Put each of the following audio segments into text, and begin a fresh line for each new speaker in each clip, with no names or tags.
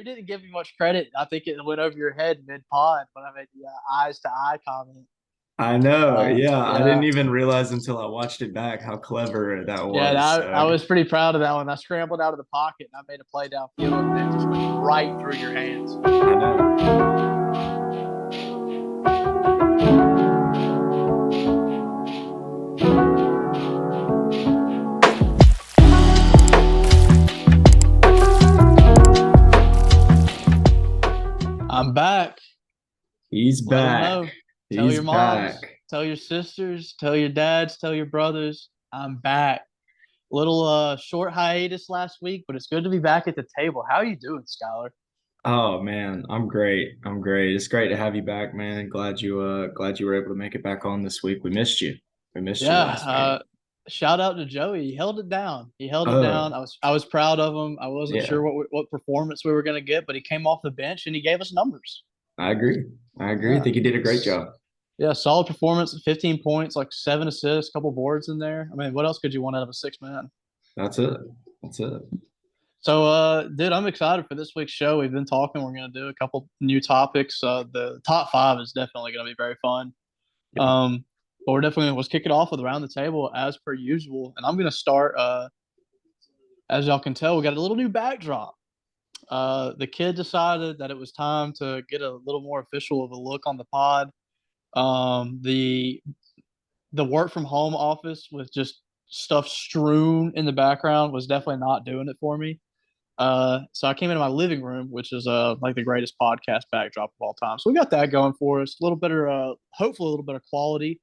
you didn't give me much credit. I think it went over your head mid-pod when I made the eyes to eye comment.
I know. Yeah, I didn't
Yeah.
even realize until I watched it back how clever that
Yeah,
was.
I
So
was pretty proud of that one. I scrambled out of the pocket and I made a play downfield and it just went right through your hands.
I know.
I'm back.
He's
Let them
back.
know. Tell
He's
your moms,
back.
tell your sisters, tell your dads, tell your brothers. I'm back. Little short hiatus last week, but it's good to be back at the table. How are you doing, Skylar?
Oh man, I'm great. I'm great. It's great to have you back, man. Glad you were able to make it back on this week. We missed you. We missed you
Yeah.
last week.
Shout out to Joey. He held it down. He held it down.
Oh,
I was proud of him. I wasn't
yeah.
sure what performance we were going to get, but he came off the bench and he gave us numbers.
I agree. I agree. I
Yeah.
think you did a great job.
Yeah, solid performance. 15 points, like 7 assists, couple boards in there. I mean, what else could you want out of a six man?
That's it. That's it.
So, dude, I'm excited for this week's show. We've been talking. We're going to do a couple new topics. The top five is definitely going to be very fun.
Yeah.
But we're definitely let's kick it off with around the table as per usual. And I'm going to start. As y'all can tell, we got a little new backdrop. The kid decided that it was time to get a little more official of a look on the pod. The work from home office with just stuff strewn in the background was definitely not doing it for me. So I came into my living room, which is like the greatest podcast backdrop of all time. So we got that going for us. A little better, hopefully a little better quality.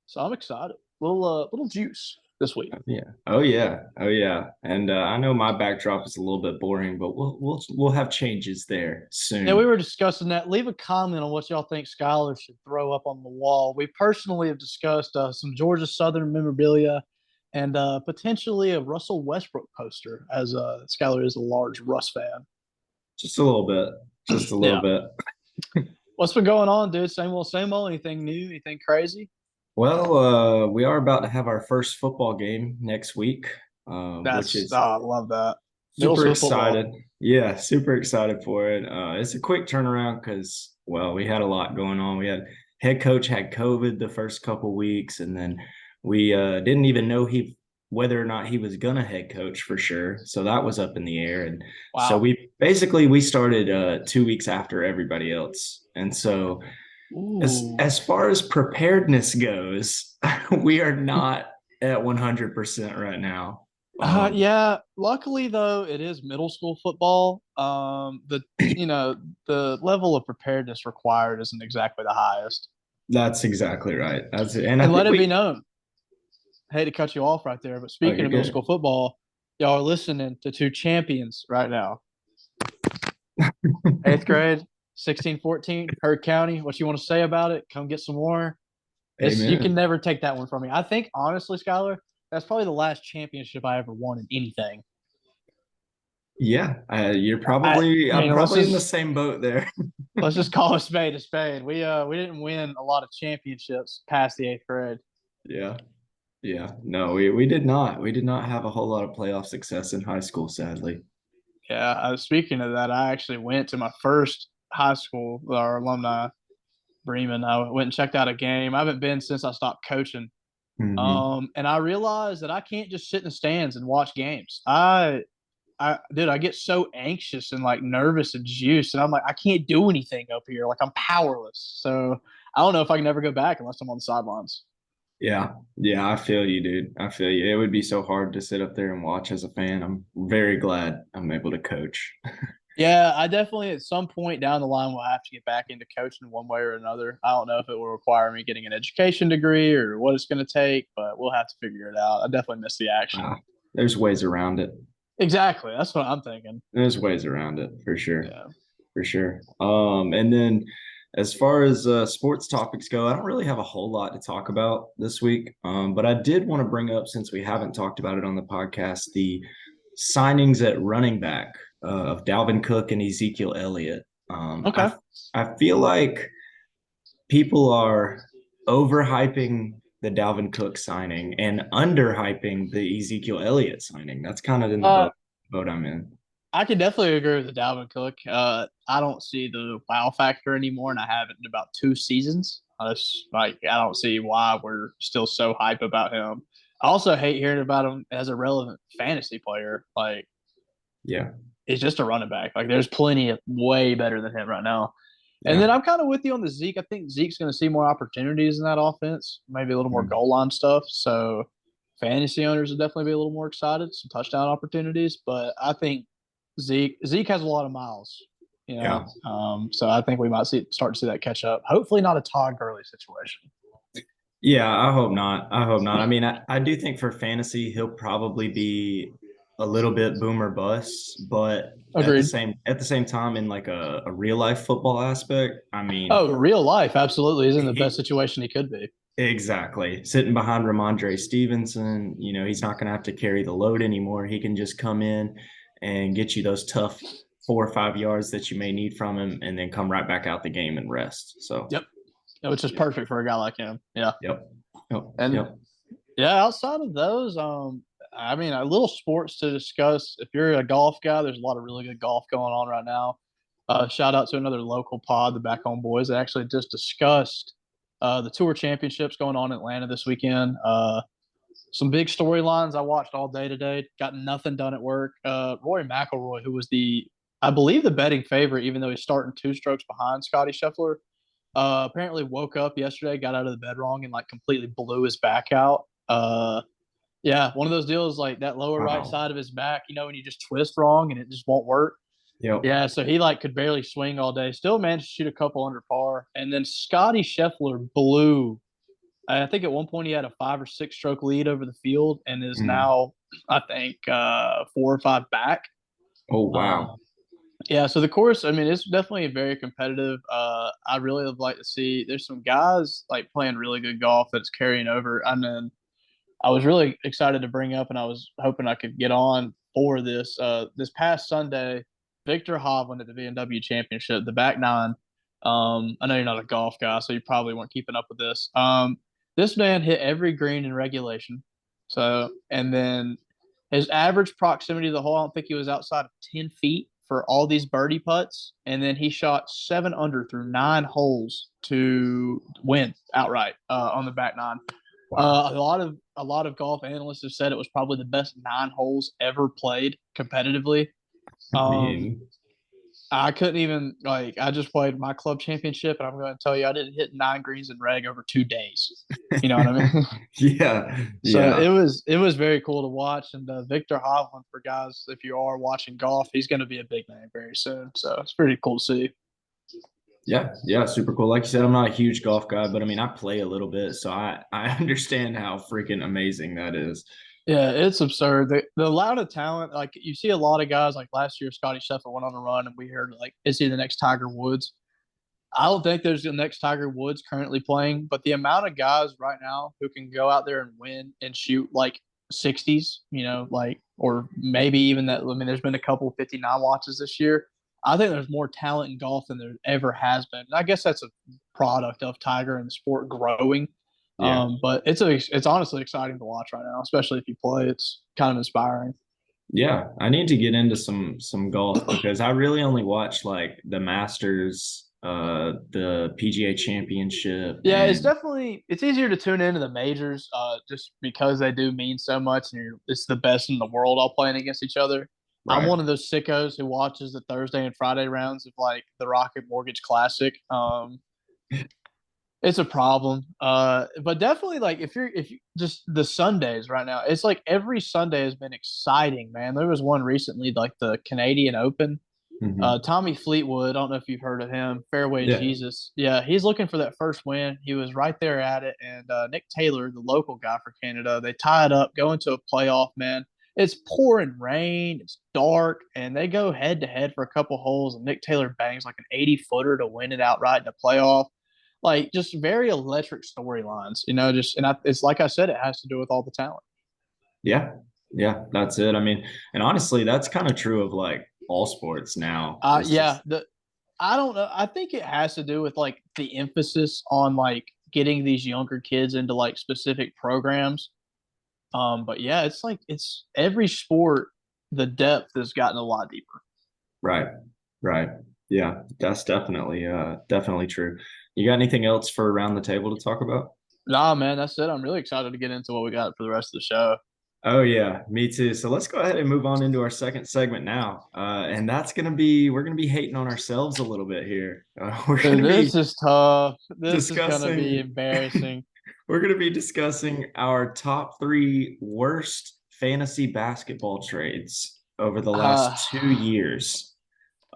So I'm excited. Little juice this week.
Yeah. Oh yeah. Oh yeah. And I know my backdrop is a little bit boring, but we'll have changes there
Yeah, we
soon.
were discussing that. Leave a comment on what y'all think Skylar should throw up on the wall. We personally have discussed some Georgia Southern memorabilia and potentially a Russell Westbrook poster, as Skylar is a large Russ fan.
Just a little bit. Just a little
Yeah.
bit.
What's been going on, dude? Same old, same old. Anything new? Anything crazy?
Well, we are about to have our first football game next week, which is
I love that. Middle
super
school football.
excited. Yeah, super excited for it. It's a quick turnaround because, well, we had a lot going on. We had head coach had COVID the first couple weeks, and then we didn't even know whether or not he was gonna head coach for sure. So that was up in the air, and so
Wow.
we started 2 weeks after everybody else, and so
Ooh.
as far as preparedness goes, we are not at 100% right now.
Yeah. Luckily, though, it is middle school football. The level of preparedness required isn't exactly the highest.
That's exactly right. That's it. And I
And let
think
it be
we,
known. I hate to cut you off right there, but
oh,
speaking
you're
of middle
good.
school football, y'all are listening to two champions right now. Eighth grade, 16-14, Heard County. What you want to say about it? Come get some more. You can
Amen.
never take that one from me. I think honestly, Skylar, that's probably the last championship I ever won in anything.
Yeah,
I
I'm
mean,
probably in the same boat there.
let's just call a spade a spade. We didn't win a lot of championships past the eighth grade.
Yeah. Yeah. No, we did not. We did not have a whole lot of playoff success in high school, sadly.
Yeah, speaking of that, I actually went to my first high school, our alumni, Bremen. I went and checked out a game. I haven't been since I stopped coaching.
Hmm.
And I realized that I can't just sit in the stands and watch games. Dude, I get so anxious and like nervous and juiced, and I'm like, I can't do anything up here. Like I'm powerless. So I don't know if I can ever go back unless I'm on the sidelines.
Yeah. Yeah, I feel you, dude. I feel you. It would be so hard to sit up there and watch as a fan. I'm very glad I'm able to coach.
Yeah, I definitely at some point down the line will have to get back into coaching one way or another. I don't know if it will require me getting an education degree or what it's going to take, but we'll have to figure it out. I definitely miss the action.
Ah, there's ways around it.
Exactly. That's what I'm thinking.
There's ways around it for sure.
Yeah.
For sure. And then as far as sports topics go, I don't really have a whole lot to talk about this week. But I did want to bring up, since we haven't talked about it on the podcast, the signings at running back of Dalvin Cook and Ezekiel Elliott.
Okay.
I feel like people are overhyping the Dalvin Cook signing and underhyping the Ezekiel Elliott signing. That's kind of in the
Uh,
boat I'm in.
I can definitely agree with the Dalvin Cook. I don't see the wow factor anymore, and I haven't in about 2 seasons. I don't see why we're still so hype about him. I also hate hearing about him as a relevant fantasy player. Like,
Yeah,
he's just a running back. Like, there's plenty of way better than him right now. And
yeah,
then I'm kind of with you on the Zeke. I think Zeke's going to see more opportunities in that offense, maybe a little more
mm,
goal line stuff. So fantasy owners will definitely be a little more excited, some touchdown opportunities. But I think Zeke has a lot of miles, you
yeah.
know. So I think we might start to see that catch up. Hopefully, not a Todd Gurley situation.
Yeah, I hope not. I hope not. I mean, I do think for fantasy, he'll probably be a little bit boomer bust, but
Agreed.
at the same time, in like a real life football aspect, I mean,
Oh, real life, absolutely, is in the best
he
situation he could be.
exactly sitting behind Ramondre Stevenson, he's not going to have to carry the load anymore. He can just come in and get you those tough 4 or 5 yards that you may need from him, and then come right back out the game and rest. So,
Yep, which is perfect for a guy like him. Yeah,
yep, yep,
and
yep.
yeah, outside of those, I mean, a little sports to discuss. If you're a golf guy, there's a lot of really good golf going on right now. Shout out to another local pod, the Back Home Boys. They actually just discussed the Tour Championships going on in Atlanta this weekend. Some big storylines I watched all day today. Got nothing done at work. Rory McIlroy, who was I believe, the betting favorite, even though he's starting 2 strokes behind Scotty Scheffler. Apparently woke up yesterday, got out of the bed wrong, and like completely blew his back out. Yeah, one of those deals like that lower right
Wow.
side of his back, when you just twist wrong and it just won't work.
Yep.
Yeah, so he like could barely swing all day. Still managed to shoot a couple under par. And then Scotty Scheffler blew. I think at one point he had a 5 or 6 stroke lead over the field and is
Mm.
now, I think, 4 or 5 back.
Oh
Um,
wow.
yeah, so the course, I mean, it's definitely very competitive. I really would like to see. There's some guys like playing really good golf that's carrying over. And then I was really excited to bring up, and I was hoping I could get on for this. This past Sunday, Victor Hovland at the BMW Championship, the back nine. I know you're not a golf guy, so you probably weren't keeping up with this. This man hit every green in regulation. So, and then his average proximity to the hole, I don't think he was outside of 10 feet for all these birdie putts. And then he shot 7 under through 9 holes to win outright on the back nine.
Wow.
A lot of golf analysts have said it was probably the best 9 holes ever played competitively.
I
Um,
mean,
I couldn't even I just played my club championship, and I'm going to tell you I didn't hit 9 greens in reg over 2 days. You know what I mean?
yeah,
So
yeah,
it was very cool to watch. And Victor Hovland, for guys, if you are watching golf, he's going to be a big name very soon. So it's pretty cool to see.
yeah, yeah. Super cool. Like you said, I'm not a huge golf guy, but I mean, I play a little bit, so I understand how freaking amazing that is.
Yeah, it's absurd. The amount of talent, like you see a lot of guys like last year, Scotty Scheffler went on a run, and we heard like, is he the next Tiger Woods? I don't think there's the next Tiger Woods currently playing, but the amount of guys right now who can go out there and win and shoot like 60s, or maybe even that. I mean, there's been a couple 59 watches this year. I think there's more talent in golf than there ever has been. And I guess that's a product of Tiger and the sport growing.
Yeah,
But it's honestly exciting to watch right now, especially if you play. It's kind of inspiring.
yeah. I need to get into some golf because I really only watch like the Masters, the PGA Championship,
Yeah,
and
it's easier to tune into the majors, just because they do mean so much, and it's the best in the world all playing against each other. I'm
right.
one of those sickos who watches the Thursday and Friday rounds of like the Rocket Mortgage Classic. It's a problem, but definitely like if you just the Sundays right now, it's like every Sunday has been exciting, man. There was one recently, like the Canadian Open.
Hmm.
Tommy Fleetwood, I don't know if you've heard of him. Fairway
Yeah,
Jesus. Yeah, he's looking for that first win. He was right there at it. And Nick Taylor, the local guy for Canada, they tie it up, go into a playoff, man. It's pouring rain, it's dark, and they go head to head for a couple holes. And Nick Taylor bangs like an 80 footer to win it outright in a playoff. Like, just very electric storylines, it's like I said, it has to do with all the talent.
yeah, yeah. That's it. I mean, and honestly, that's kind of true of like all sports now. It's
Yeah,
just
I don't know. I think it has to do with like the emphasis on like getting these younger kids into like specific programs. But yeah, it's like it's every sport. the depth has gotten a lot deeper.
Right. Right. Yeah, that's definitely true. You got anything else for around the table to talk about?
Nah, man, that's it. I'm really excited to get into what we got for the rest of the show.
Oh yeah, me too. So let's go ahead and move on into our second segment now, and that's gonna be we're gonna be hating on ourselves a little bit here. We're
Dude,
gonna
this
be
is tough. This is gonna be
discussing
embarrassing.
we're gonna be discussing our top three worst fantasy basketball trades over the
Uh,
last 2 years.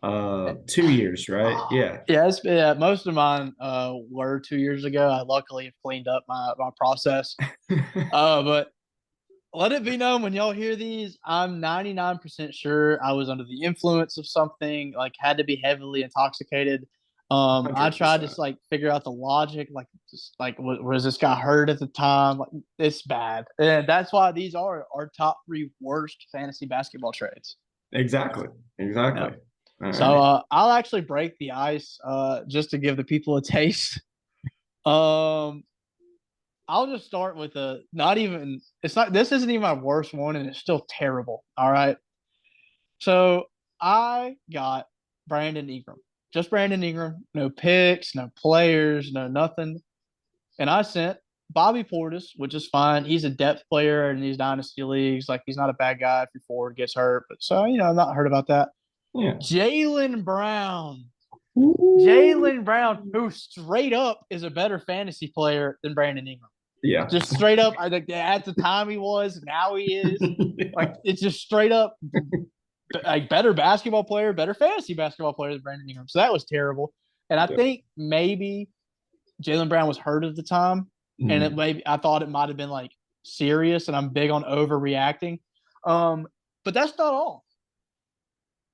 2 years, right? Yeah.
yeah, yeah, most of mine were 2 years ago. I luckily have cleaned up my process. But let it be known when y'all hear these, I'm 99% sure I was under the influence of something, like had to be heavily intoxicated. I tried to
100%.
just like figure out the logic, like just like was this guy hurt at the time? Like, it's bad, and that's why these are our top three worst fantasy basketball trades.
Exactly.
Yeah.
Exactly. All
So
right.
I'll actually break the ice just to give the people a taste. Um, I'll just start with a not even it's not this isn't even my worst one and it's still terrible. All right. So I got Brandon Ingram. Just Brandon Ingram. No picks, no players, no nothing. And I sent Bobby Portis, which is fine. He's a depth player in these dynasty leagues. Like he's not a bad guy if your forward gets hurt. But so, I'm not hurt about that.
Yeah.
Jaylen Brown.
Ooh.
Jaylen Brown, who straight up is a better fantasy player than Brandon Ingram.
Yeah.
Just straight up, I think at the time he was, now he is. Like it's just straight up like better basketball player, better fantasy basketball player than Brandon Ingram. So that was terrible. And I
Yeah.
think maybe Jaylen Brown was hurt at the time, and it
Mhm.
maybe I thought it might have been like serious, and I'm big on overreacting. But that's not all.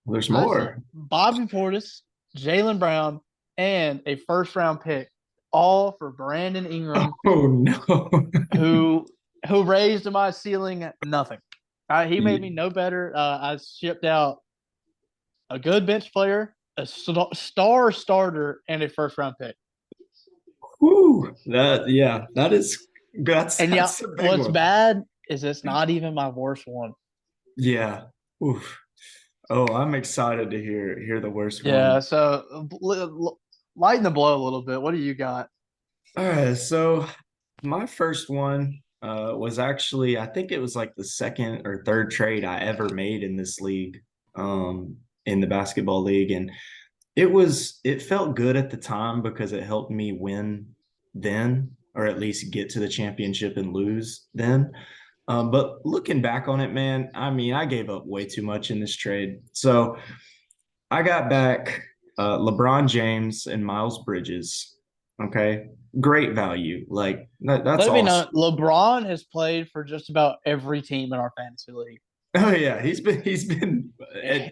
There's
I sent
more.
Bobby Portis, Jaylen Brown, and a first round pick, all for Brandon Ingram,
Oh no.
who raised my ceiling nothing. He made me no better. I shipped out a good bench player, a star starter, and a first round pick.
Whew. That's
And yeah,
that's a big
what's
one.
bad is it's not even my worst one.
Yeah. Oof. Oh, I'm excited to hear the worst
Yeah,
one.
so lighten the blow a little bit. What do you got?
All right, so my first one was actually I think it was like the second or third trade I ever made in this league, in the basketball league, and it felt good at the time because it helped me win then, or at least get to the championship and lose then. But looking back on it, man, I mean, I gave up way too much in this trade. So I got back LeBron James and Miles Bridges. Okay, great value. Like that's
Let me know.
awesome.
LeBron has played for just about every team in our fantasy league.
Oh yeah, he's been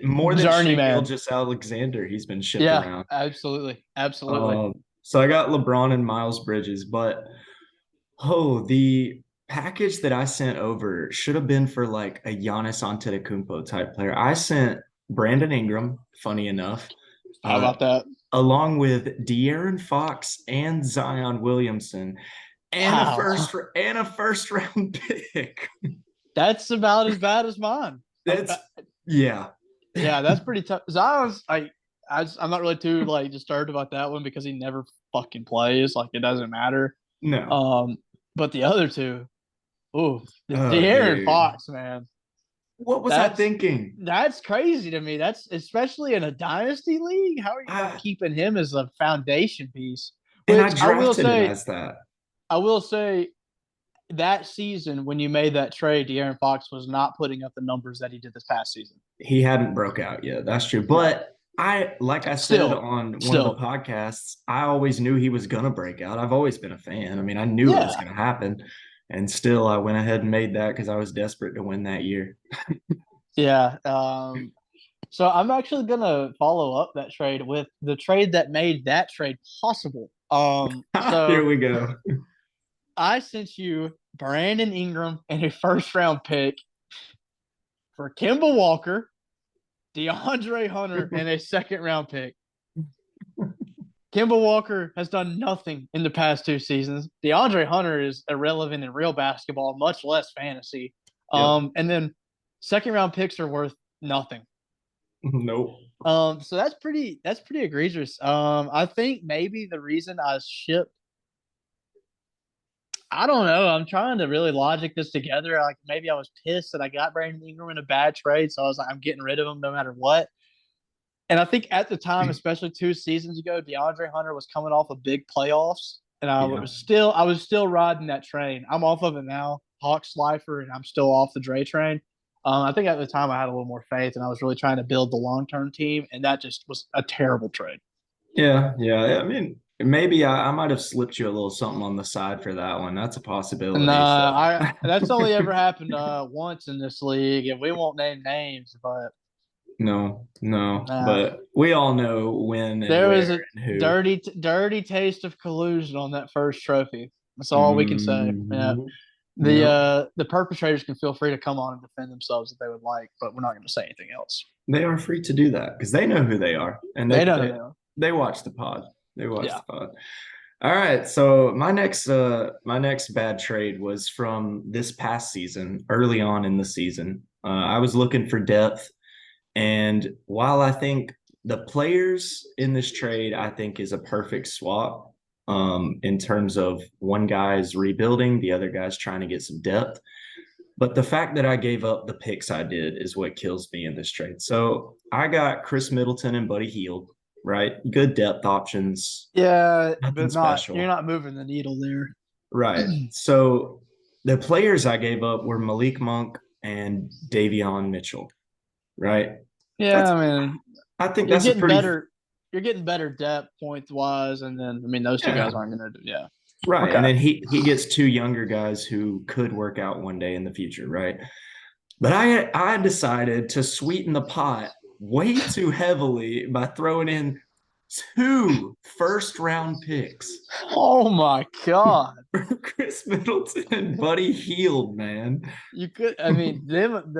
more than Shea
Journeyman.
Gilgeous-Alexander. He's been shipped
Yeah,
around.
absolutely. Absolutely.
So I got LeBron and Miles Bridges, but the package that I sent over should have been for like a Giannis Antetokounmpo type player. I sent Brandon Ingram, funny enough,
How
uh,
about that?
along with De'Aaron Fox and Zion Williamson, and
Wow.
a first round pick.
That's about as bad as mine.
That's yeah,
Yeah, that's pretty tough. Zion's I'm not really too like disturbed about that one because he never fucking plays. Like it doesn't matter.
no.
Um, but the other two, ooh, the
Oh,
De'Aaron
dude.
Fox, man,
What was I
that's
thinking?
that's crazy to me. That's especially in a dynasty league. How are you not
I
keeping him as a foundation piece?
and I
Which
drafted him as that.
I will say that season when you made that trade, De'Aaron Fox was not putting up the numbers that he did this past season.
He hadn't broke out yet. That's true.
No,
But like I said
still,
on one of the
still,
podcasts, I always knew he was gonna break out. I've always been a fan. I mean, I knew it was
yeah,
gonna happen. And still I went ahead and made that because I was desperate to win that year.
yeah. So I'm actually gonna follow up that trade with the trade that made that trade possible.
Here
So
we go.
I sent you Brandon Ingram and a first round pick for Kemba Walker, DeAndre Hunter, and a second round pick. Kemba Walker has done nothing in the past 2 seasons. DeAndre Hunter is irrelevant in real basketball, much less fantasy.
Yep.
And then Second round picks are worth nothing.
Nope.
So that's pretty egregious. I think maybe the reason I shipped, I don't know. I'm trying to really logic this together. Like maybe I was pissed that I got Brandon Ingram in a bad trade, so I was like, I'm getting rid of him no matter what. And I think at the time, especially 2 seasons ago, DeAndre Hunter was coming off of big playoffs, and
Yeah.
I was still riding that train. I'm off of it now, Hawk Slifer, and I'm still off the Dre train. I think at the time I had a little more faith, and I was really trying to build the long term team, and that just was a terrible trade.
Yeah. Yeah. I mean, maybe I might have slipped you a little something on the side for that one. That's a
And
possibility. So
I that's only ever happened once in this league, and we won't name names, but
no, no.
uh,
But we all know when and
there
where
was a
and who.
dirty taste of collusion on that first trophy. That's all we can say. Yeah.
Hmm. Yep.
The perpetrators can feel free to come on and defend themselves if they would like, but we're not going to say anything else.
They are free to do that because they know who they are and
They know who they are.
they watch the pod. They watch
Yeah.
the pod. All right. So my next bad trade was from this past season, early on in the season. I was looking for depth, and while I think the players in this trade, I think is a perfect swap. In terms of one guy's rebuilding, the other guy's trying to get some depth. But the fact that I gave up the picks I did is what kills me in this trade. So I got Chris Middleton and Buddy Hield, right? Good depth options,
Yeah,
nothing
but not you're
special.
not moving the needle there.
Right. So the players I gave up were Malik Monk and Davion Mitchell, right?
Yeah,
That's
I mean,
I think
you're
that's a
getting
pretty
better. You're getting better depth points wise, and then I mean those two guys
yeah,
aren't going to do. Yeah.
right. And
Okay.
then he gets two younger guys who could work out one day in the future, right? But I decided to sweeten the pot way too heavily by throwing in two first round picks
Oh my god.
for Chris Middleton and Buddy Hield, man.
You could, I mean, them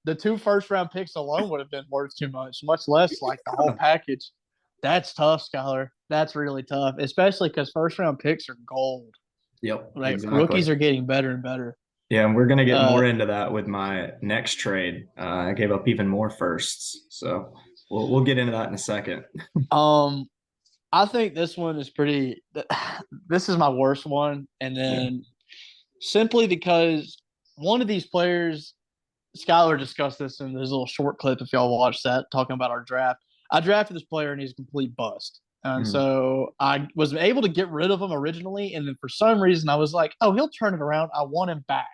the two first round picks alone would have been worth too much less like the whole package. That's tough, Skylar. That's really tough, especially because first round picks are gold.
Yep,
Like
exactly.
rookies are getting better and better.
Yeah, and we're gonna get
Uh,
more into that with my next trade. I gave up even more firsts, so we'll get into that in a second.
um, I think this one is pretty. This is my worst one, and
Yeah.
then simply because one of these players, Skylar discussed this in his little short clip. If y'all watched that, talking about our draft, I drafted this player and he's a complete bust. And
Mm.
so I was able to get rid of him originally, and then for some reason I was like, "Oh, he'll turn it around. I want him back."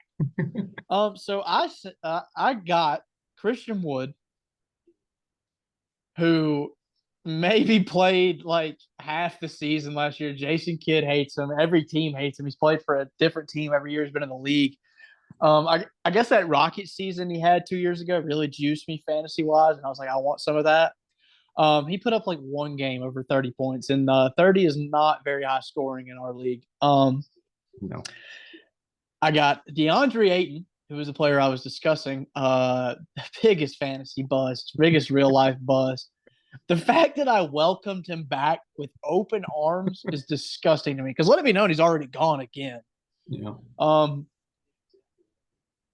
So I got Christian Wood, who maybe played like half the season last year. Jason Kidd hates him. Every team hates him. He's played for a different team every year. He's been in the league. I guess that Rocket season he had 2 years ago really juiced me fantasy wise, and I was like, I want some of that. He put up like one game over 30 points, and 30 is not very high scoring in our league.
No.
I got DeAndre Ayton, who was the player I was discussing. The biggest fantasy bust, biggest real life bust. The fact that I welcomed him back with open arms is disgusting to me because let it be known he's already gone again.
Yeah.
Um,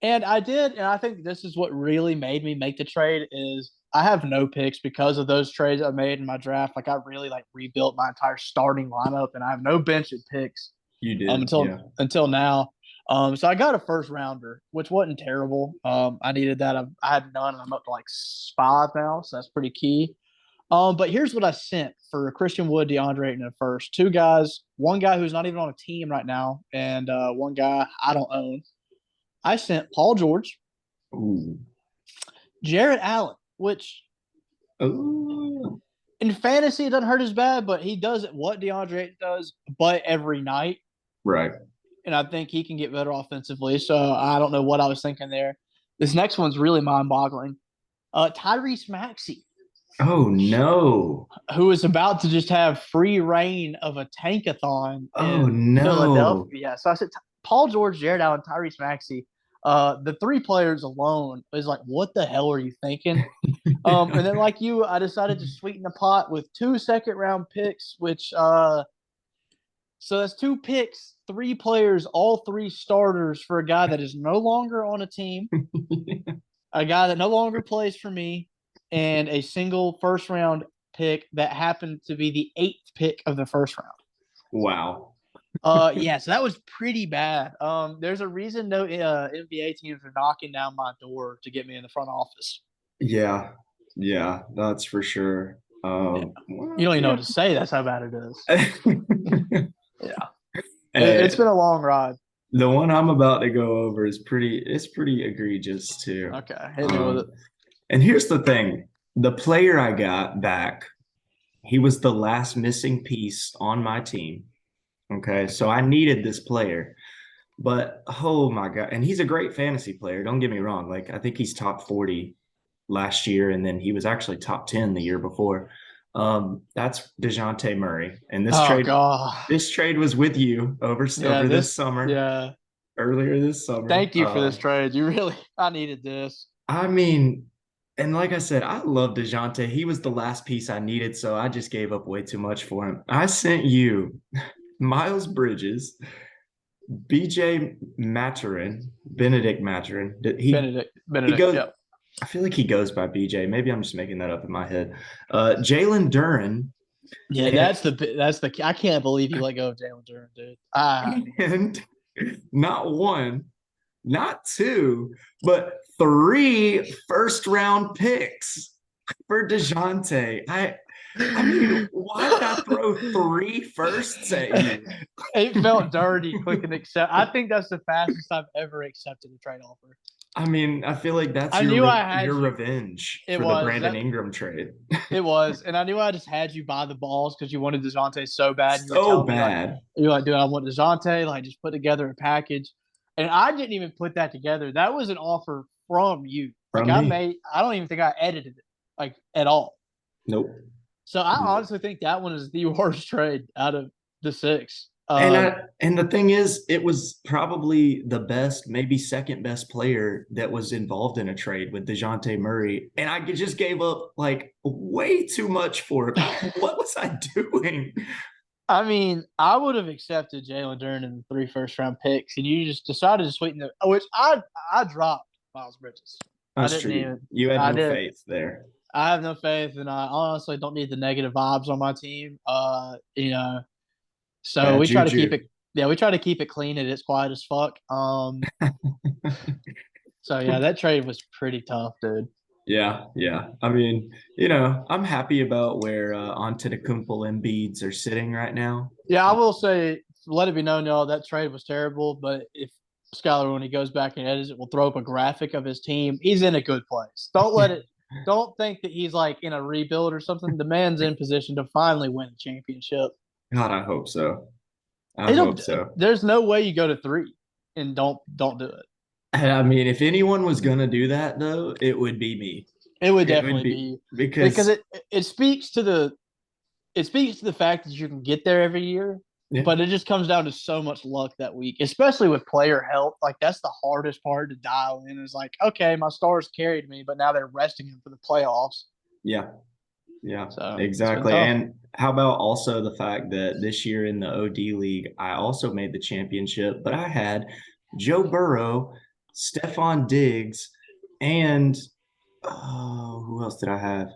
and I did, and I think this is what really made me make the trade is I have no picks because of those trades I made in my draft. Like I really like rebuilt my entire starting lineup, and I have no bench at picks
You did.
until
Yeah.
now. So I got a first rounder, which wasn't terrible. I needed that. I had none, and I'm up to like five now, so that's pretty key. But here's what I sent for Christian Wood, DeAndre Ayton at first. Two guys, one guy who's not even on a team right now, and one guy I don't own. I sent Paul George,
Ooh.
Jarrett Allen, which
Ooh.
in fantasy it doesn't hurt as bad, but he does what DeAndre Ayton does, but every night.
Right.
And I think he can get better offensively. So I don't know what I was thinking there. This next one's really mind boggling. Tyrese Maxey,
Oh no.
who is about to just have free reign of a tankathon
Oh
in
no.
Philadelphia. So I said Paul George, Jared Allen, Tyrese Maxey. The three players alone is like, what the hell are you thinking? And then like you, I decided to sweeten the pot with 2 second round picks, which so that's two picks, three players, all three starters for a guy that is no longer on a team. a guy that no longer plays for me, and a single first round pick that happened to be the eighth pick of the first round.
Wow.
Yeah, so that was pretty bad. There's a reason no NBA teams are knocking down my door to get me in the front office.
Yeah. Yeah, that's for sure.
Yeah, you
Well,
don't even know
yeah.
what to say. That's how bad it is. Yeah, it's
Hey,
been a long ride.
the one I'm about to go over is it's pretty egregious too.
Okay, hit me with it.
Um, and here's the thing. The player I got back, he was the last missing piece on my team. Okay, so I needed this player. But oh my God. And he's a great fantasy player. Don't get me wrong. Like I think he's top 40 last year, and then he was actually top 10 the year before. That's DeJounte Murray. And
Oh God.
this trade was with you
Yeah,
over this summer,
yeah.
earlier this summer.
Thank you for this trade. You really, I needed this.
I mean, and like I said, I love DeJounte. He was the last piece I needed, so I just gave up way too much for him. I sent you Miles Bridges, BJ Maturin, Benedict Maturin. He
Benedict.
goes.
Yep.
I feel like he goes by BJ. Maybe I'm just making that up in my head. Jalen Duren
Yeah,
and,
that's the. I can't believe you let go of Jalen Duren, dude. Ah,
and not one, not two, but three first round picks for DeJounte. I mean, why would I throw three firsts at you?
it felt dirty clicking accept. I think that's the fastest I've ever accepted a trade offer.
I mean, I feel like that's
I knew I had
your
you.
revenge
It
for the
was
Brandon
that.
Ingram trade.
It was, and I knew I just had you by the balls because you wanted Dejounte so bad. And you were
So
telling me like,
bad
you're like, dude, I want Dejounte. Like, just put together a package, and I didn't even put that together. That was an offer from you. Like,
from me.
I don't even think I edited it like at all.
Nope.
So I
Nope.
honestly think that one is the worst trade out of the six.
And the thing is, it was probably the best, maybe second best player that was involved in a trade with DeJounte Murray. And I just gave up like way too much for it. What was I doing?
I mean, I would have accepted Jalen Duren in the 3 first round picks, and you just decided to sweeten the. Which I dropped Miles Bridges. I
That's
didn't
true.
even.
You had
I
no
did.
faith there.
I have no faith, and I honestly don't need the negative vibes on my team. So
Bad
we try to keep
juju.
it. Yeah, we try to keep it clean and it's quiet as fuck. So yeah, that trade was pretty tough, dude.
Yeah, yeah. I mean, I'm happy about where Antetokounmpo and Embiids are sitting right now.
Yeah, I will say, let it be known, y'all, that trade was terrible. But if Skylar, when he goes back and edits it, will throw up a graphic of his team, he's in a good place. Don't let it. Don't think that he's like in a rebuild or something. The man's in position to finally win a championship.
God, I hope so. I
It'll.
hope so.
There's no way you go to 3 and don't do it.
And I mean, if anyone was gonna do that though, it would be me.
It would
It would
definitely
be
be because
because
it speaks to the fact that you can get there every year,
yeah,
but it just comes down to so much luck that week, especially with player health. Like that's the hardest part to dial in. Is like, okay, my stars carried me, but now they're resting him for the playoffs.
yeah, yeah,
So it's been
exactly.
tough.
And how about also the fact that this year in the OD League, I also made the championship, but I had Joe Burrow, Stephon Diggs, and oh, who else did I have?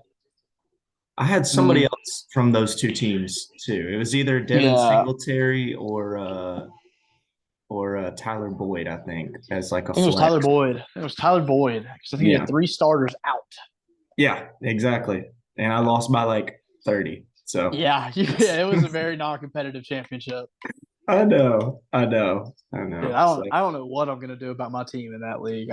I had somebody
Mm,
else from those two teams too. It was either Devin
yeah,
Singletary or Tyler Boyd, I think, as like a
I think it was Tyler
flex.
Boyd. It was Tyler Boyd because I think he had
Yeah,
3 starters out.
yeah, exactly. And I lost by like 30. So
Yeah, yeah, it was a very non-competitive championship.
I know, I know, I
Dude,
know. So
I don't know what I'm gonna do about my team in that league.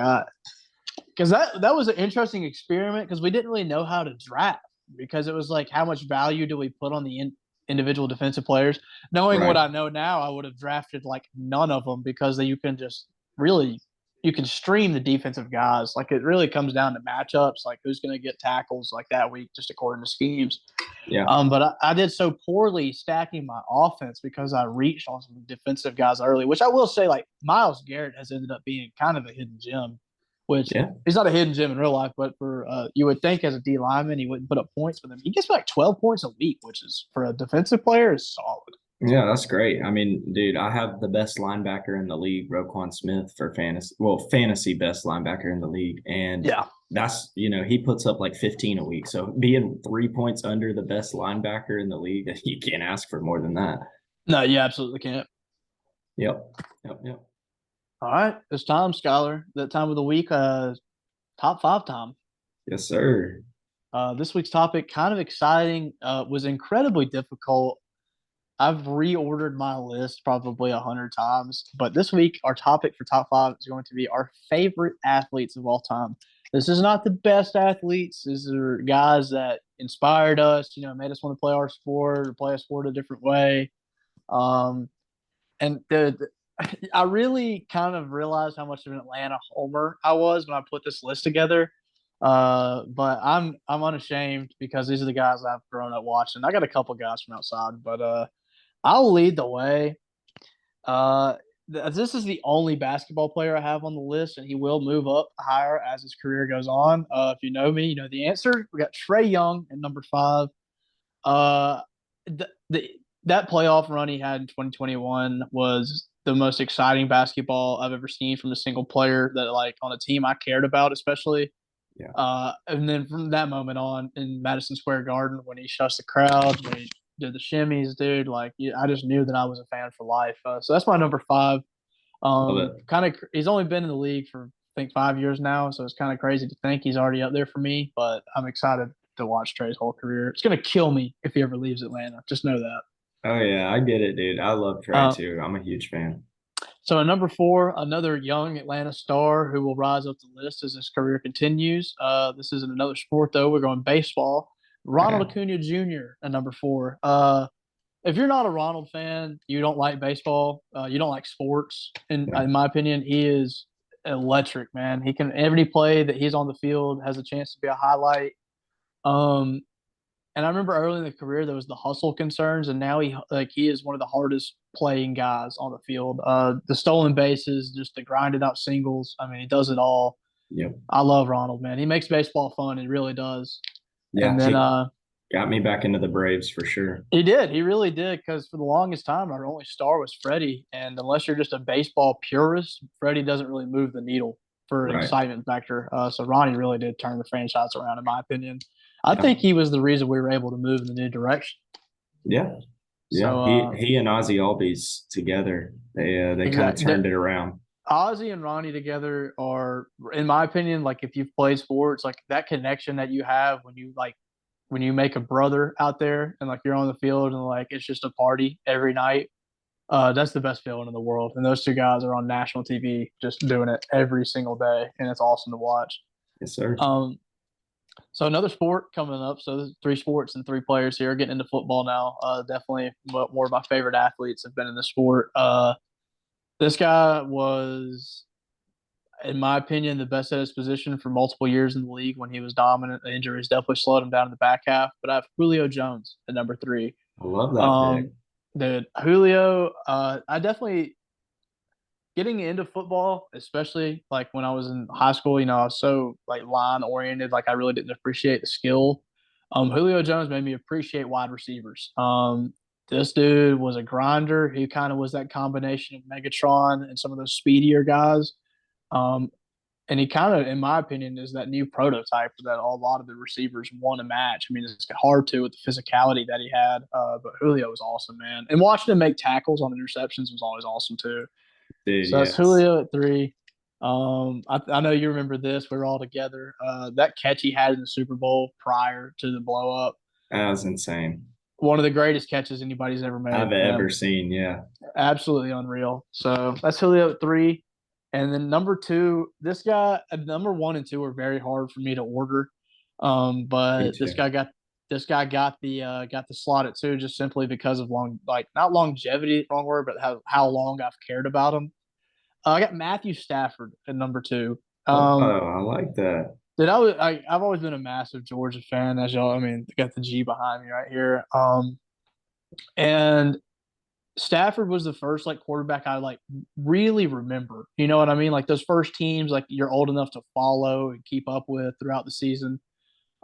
Because that was an interesting experiment because we didn't really know how to draft because it was like how much value do we put on the individual defensive players. Knowing what
right.
I know now, I would have drafted like none of them because you can just really you can stream the defensive guys. Like it really comes down to matchups, like who's going to get tackles like that week, just according to schemes.
Yeah.
But I did so poorly stacking my offense because I reached on some defensive guys early, which I will say, like Miles Garrett has ended up being kind of a hidden gem, which
Yeah.
he's not a hidden gem in real life, but for you would think as a D lineman he wouldn't put up points with him. He gets like 12 points a week, which is for a defensive player is solid.
Yeah, that's great. I mean, dude, I have the best linebacker in the league, Roquan Smith, for fantasy. Well, fantasy best linebacker in the league, and
Yeah.
that's he puts up like 15 a week. So being 3 points under the best linebacker in the league, you can't ask for more than that.
No, you absolutely can't.
Yep, yep, yep.
All right, it's time, Skylar. That time of the week, top five time.
Yes, sir.
This week's topic, kind of exciting, was incredibly difficult. I've reordered my list probably 100 times, but this week our topic for top five is going to be our favorite athletes of all time. This is not the best athletes. These are guys that inspired us, made us want to play our sport or play a sport a different way. Um, and I really kind of realized how much of an Atlanta homer I was when I put this list together. But I'm unashamed because these are the guys I've grown up watching. I got a couple guys from outside, but I'll lead the way. Uh, this is the only basketball player I have on the list, and he will move up higher as his career goes on. If you know me, you know the answer. We got Trey Young at number five. Uh, the that playoff run he had in 2021 was the most exciting basketball I've ever seen from a single player that like on a team I cared about, especially.
Yeah,
And then from that moment on in Madison Square Garden, when he shuts the crowd, when he did the shimmies, dude, like I just knew that I was a fan for life. So that's my number five.
love it.
Kind of, he's only been in the league for I think 5 years now, so it's kind of crazy to think he's already up there for me. But I'm excited to watch Trey's whole career. It's gonna kill me if he ever leaves Atlanta. Just know that.
Oh yeah, I get it, dude. I love Trey
Uh,
too. I'm a huge fan.
so at number four, another young Atlanta star who will rise up the list as his career continues. This is in another sport though. We're going baseball. Ronald
Yeah,
Acuna Jr. at number four. If you're not a Ronald fan, you don't like baseball. You don't like sports.
yeah.
In my opinion, he is electric, man. He can every play that he's on the field has a chance to be a highlight. Um, and I remember early in the career there was the hustle concerns, and now he is one of the hardest playing guys on the field. The stolen bases, just the grinded out singles. I mean, he does it all.
Yep.
I love Ronald, man. He makes baseball fun. He really does.
Yeah,
And then
he got me back into the Braves for sure.
he did. He really did. Because for the longest time, our only star was Freddie. And unless you're just a baseball purist, Freddie doesn't really move the needle for an
Right.
excitement factor. So Ronnie really did turn the franchise around, in my opinion. I
Yeah.
think he was the reason we were able to move in the new direction.
Yeah. Yeah.
So
He and Ozzy Albies together, they kind of
exactly.
turned it around.
Ozzy and Ronnie together are, in my opinion, like if you've played sports, like that connection that you have when you make a brother out there and like you're on the field and like it's just a party every night. That's the best feeling in the world. And those two guys are on national TV just doing it every single day, and it's awesome to watch.
Yes, sir.
Um, so another sport coming up. So there's three sports and three players here. Getting into football now. Definitely more of my favorite athletes have been in the sport. This guy was, in my opinion, the best at his position for multiple years in the league when he was dominant. The injuries definitely slowed him down in the back half. But I have Julio Jones at number three.
I love that pick.
Um, Dude, Julio, I definitely getting into football, especially like when I was in high school, I was so like line oriented, like I really didn't appreciate the skill. Julio Jones made me appreciate wide receivers. This dude was a grinder. He kind of was that combination of Megatron and some of those speedier guys. Um, and he kind of, in my opinion, is that new prototype that a lot of the receivers want to match. I mean, it's hard to with the physicality that he had, but Julio was awesome, man. And watching him make tackles on interceptions was always awesome too.
Dude,
So that's
yes.
Julio at three. I know you remember this. We were all together. That catch he had in the Super Bowl prior to the blow up,
That was insane.
one of the greatest catches anybody's ever
I've
made.
ever seen. Yeah.
Absolutely unreal. So that's Julio at three. And then number two, this guy, number one and two are very hard for me to order.
Me
But
too.
this guy got the slot at two just simply because of like not longevity, wrong word, but how long I've cared about him. I got Matthew Stafford at number two.
Oh,
Um,
I like that.
I've always been a massive Georgia fan, as y'all. I mean, got the G behind me right here. And Stafford was the first like quarterback I like really remember. You know what I mean? Like those first teams, like you're old enough to follow and keep up with throughout the season.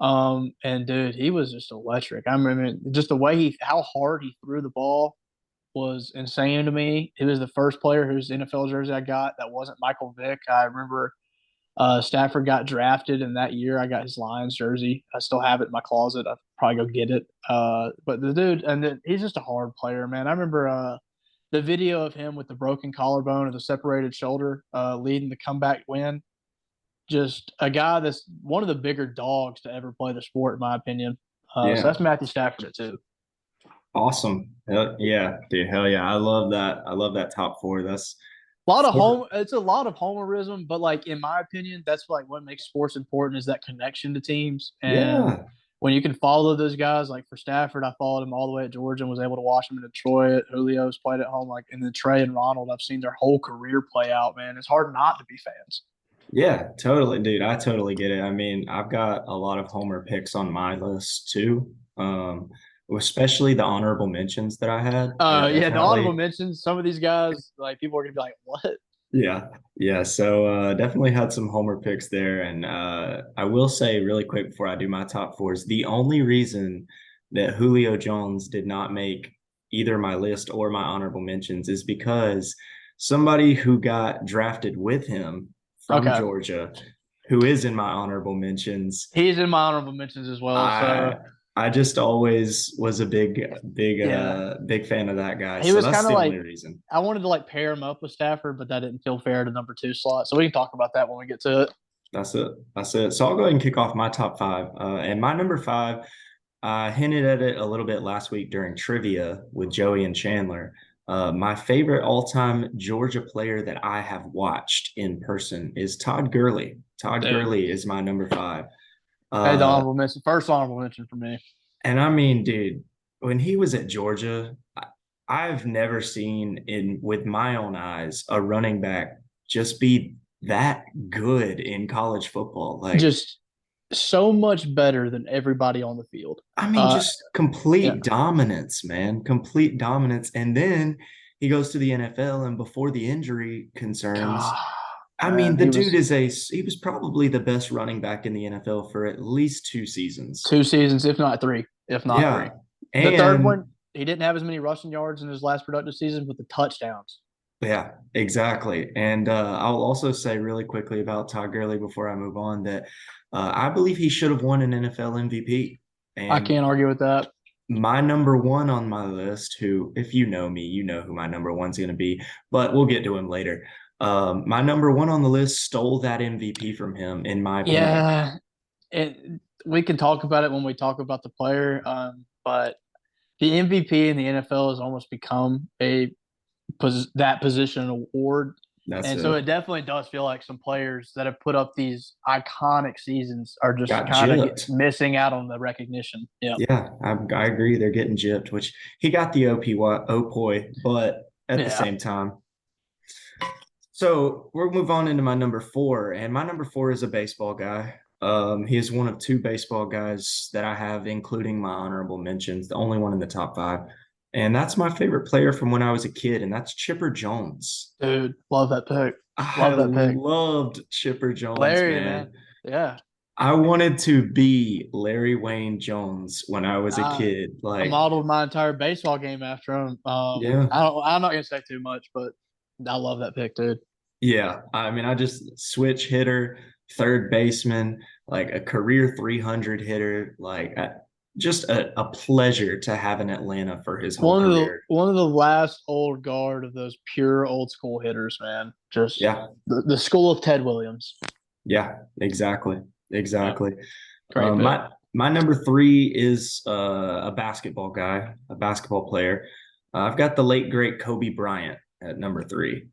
And dude, he was just electric. I remember just the way how hard he threw the ball. was insane to me. He was the first player whose NFL jersey I got that wasn't Michael Vick. I remember Stafford got drafted, and that year I got his Lions jersey. I still have it in my closet. I'll probably go get it. But the dude, and then he's just a hard player, man. I remember the video of him with the broken collarbone or the separated shoulder leading the comeback win. Just a guy that's one of the bigger dogs to ever play the sport, in my opinion. So
Yeah.
that's Matthew Stafford at two.
Awesome. Yeah, dude. Hell yeah. I love that. I love that top four. That's
A lot of
four.
home. It's a lot of homerism, but like in my opinion, that's like what makes sports important is that connection to teams. And
Yeah.
when you can follow those guys, like for Stafford, I followed him all the way at Georgia and was able to watch him in Detroit. Julio's played at home, like and then Trey and Ronald, I've seen their whole career play out. Man, it's hard not to be fans.
Yeah, totally, dude. I totally get it. I mean, I've got a lot of Homer picks on my list too. Especially the honorable mentions that I had. I
Yeah, the honorable
definitely,
mentions. Some of these guys, like people are gonna be like, "What?"
yeah, yeah. So definitely had some Homer picks there. And I will say really quick before I do my top fours, the only reason that Julio Jones did not make either my list or my honorable mentions is because somebody who got drafted with him from
Okay,
Georgia, who is in my honorable mentions,
he's in my honorable mentions as well.
I
So
I just always was a
yeah,
big fan of that guy.
he
So
was
that's
kind of
the only
like
reason.
I wanted to like pair him up with Stafford, but that didn't feel fair to number two slot. So we can talk about that when we get to it.
That's it. That's it. So I'll go ahead and kick off my top five. And my number five, I hinted at it a little bit last week during trivia with Joey and Chandler. My favorite all-time Georgia player that I have watched in person is Todd Gurley. Todd
Dude,
Gurley is my number five.
hey, the
Uh,
honorable mention, first honorable mention for me.
and I mean, dude, when he was at Georgia, I've never seen in with my own eyes a running back just be that good in college football. Like,
Just so much better than everybody on the field.
I mean,
Uh,
just
yeah.
complete dominance, man. Complete dominance. And then he goes to the NFL, and before the injury concerns,
God,
I mean,
man,
the
he
dude
was
he was probably the best running back in the NFL for at least 2 seasons.
2 seasons, if not three, if not
Yeah.
three. The third
And
one, he didn't have as many rushing yards in his last productive season, but the touchdowns.
yeah, exactly. And I'll also say really quickly about Todd Gurley before I move on that I believe he should have won an NFL MVP.
I
And
can't argue with that.
my number one on my list, who, if you know me, you know who my number one's going to be, but we'll get to him later. My number one on the list stole that MVP from him, in my opinion.
Yeah, we can talk about it when we talk about the player, but the MVP in the NFL has almost become that position award.
That's
And so
it.
it definitely does feel like some players that have put up these iconic seasons are just
Got
kind of
gypped.
missing out on the recognition. Yeah.
Yeah, I agree. They're getting gypped, which he got the OPOY, but at the
Yeah.
same time, so we'll move on into my number four, and my number four is a baseball guy. He is one of two baseball guys that I have, including my honorable mentions, the only one in the top five. And that's my favorite player from when I was a kid, and that's Chipper Jones.
Dude, love that pick.
I
Love that pick.
loved Chipper Jones,
Larry,
man.
man. Yeah.
I wanted to be Larry Wayne Jones when I was a
I,
kid.
I
Like,
modeled my entire baseball game after him.
yeah,
I'm not gonna say too much, but I love that pick, dude.
yeah. I mean, I just switch hitter, third baseman, like a career 300 hitter, like just a pleasure to have in Atlanta for his whole career.
One of the last old guard of those pure old school hitters, man. Just
Yeah,
the school of Ted Williams.
yeah, exactly,
Yeah,
exactly.
great pick.
My number three is a basketball guy, a basketball player. I've got the late great Kobe Bryant at number three.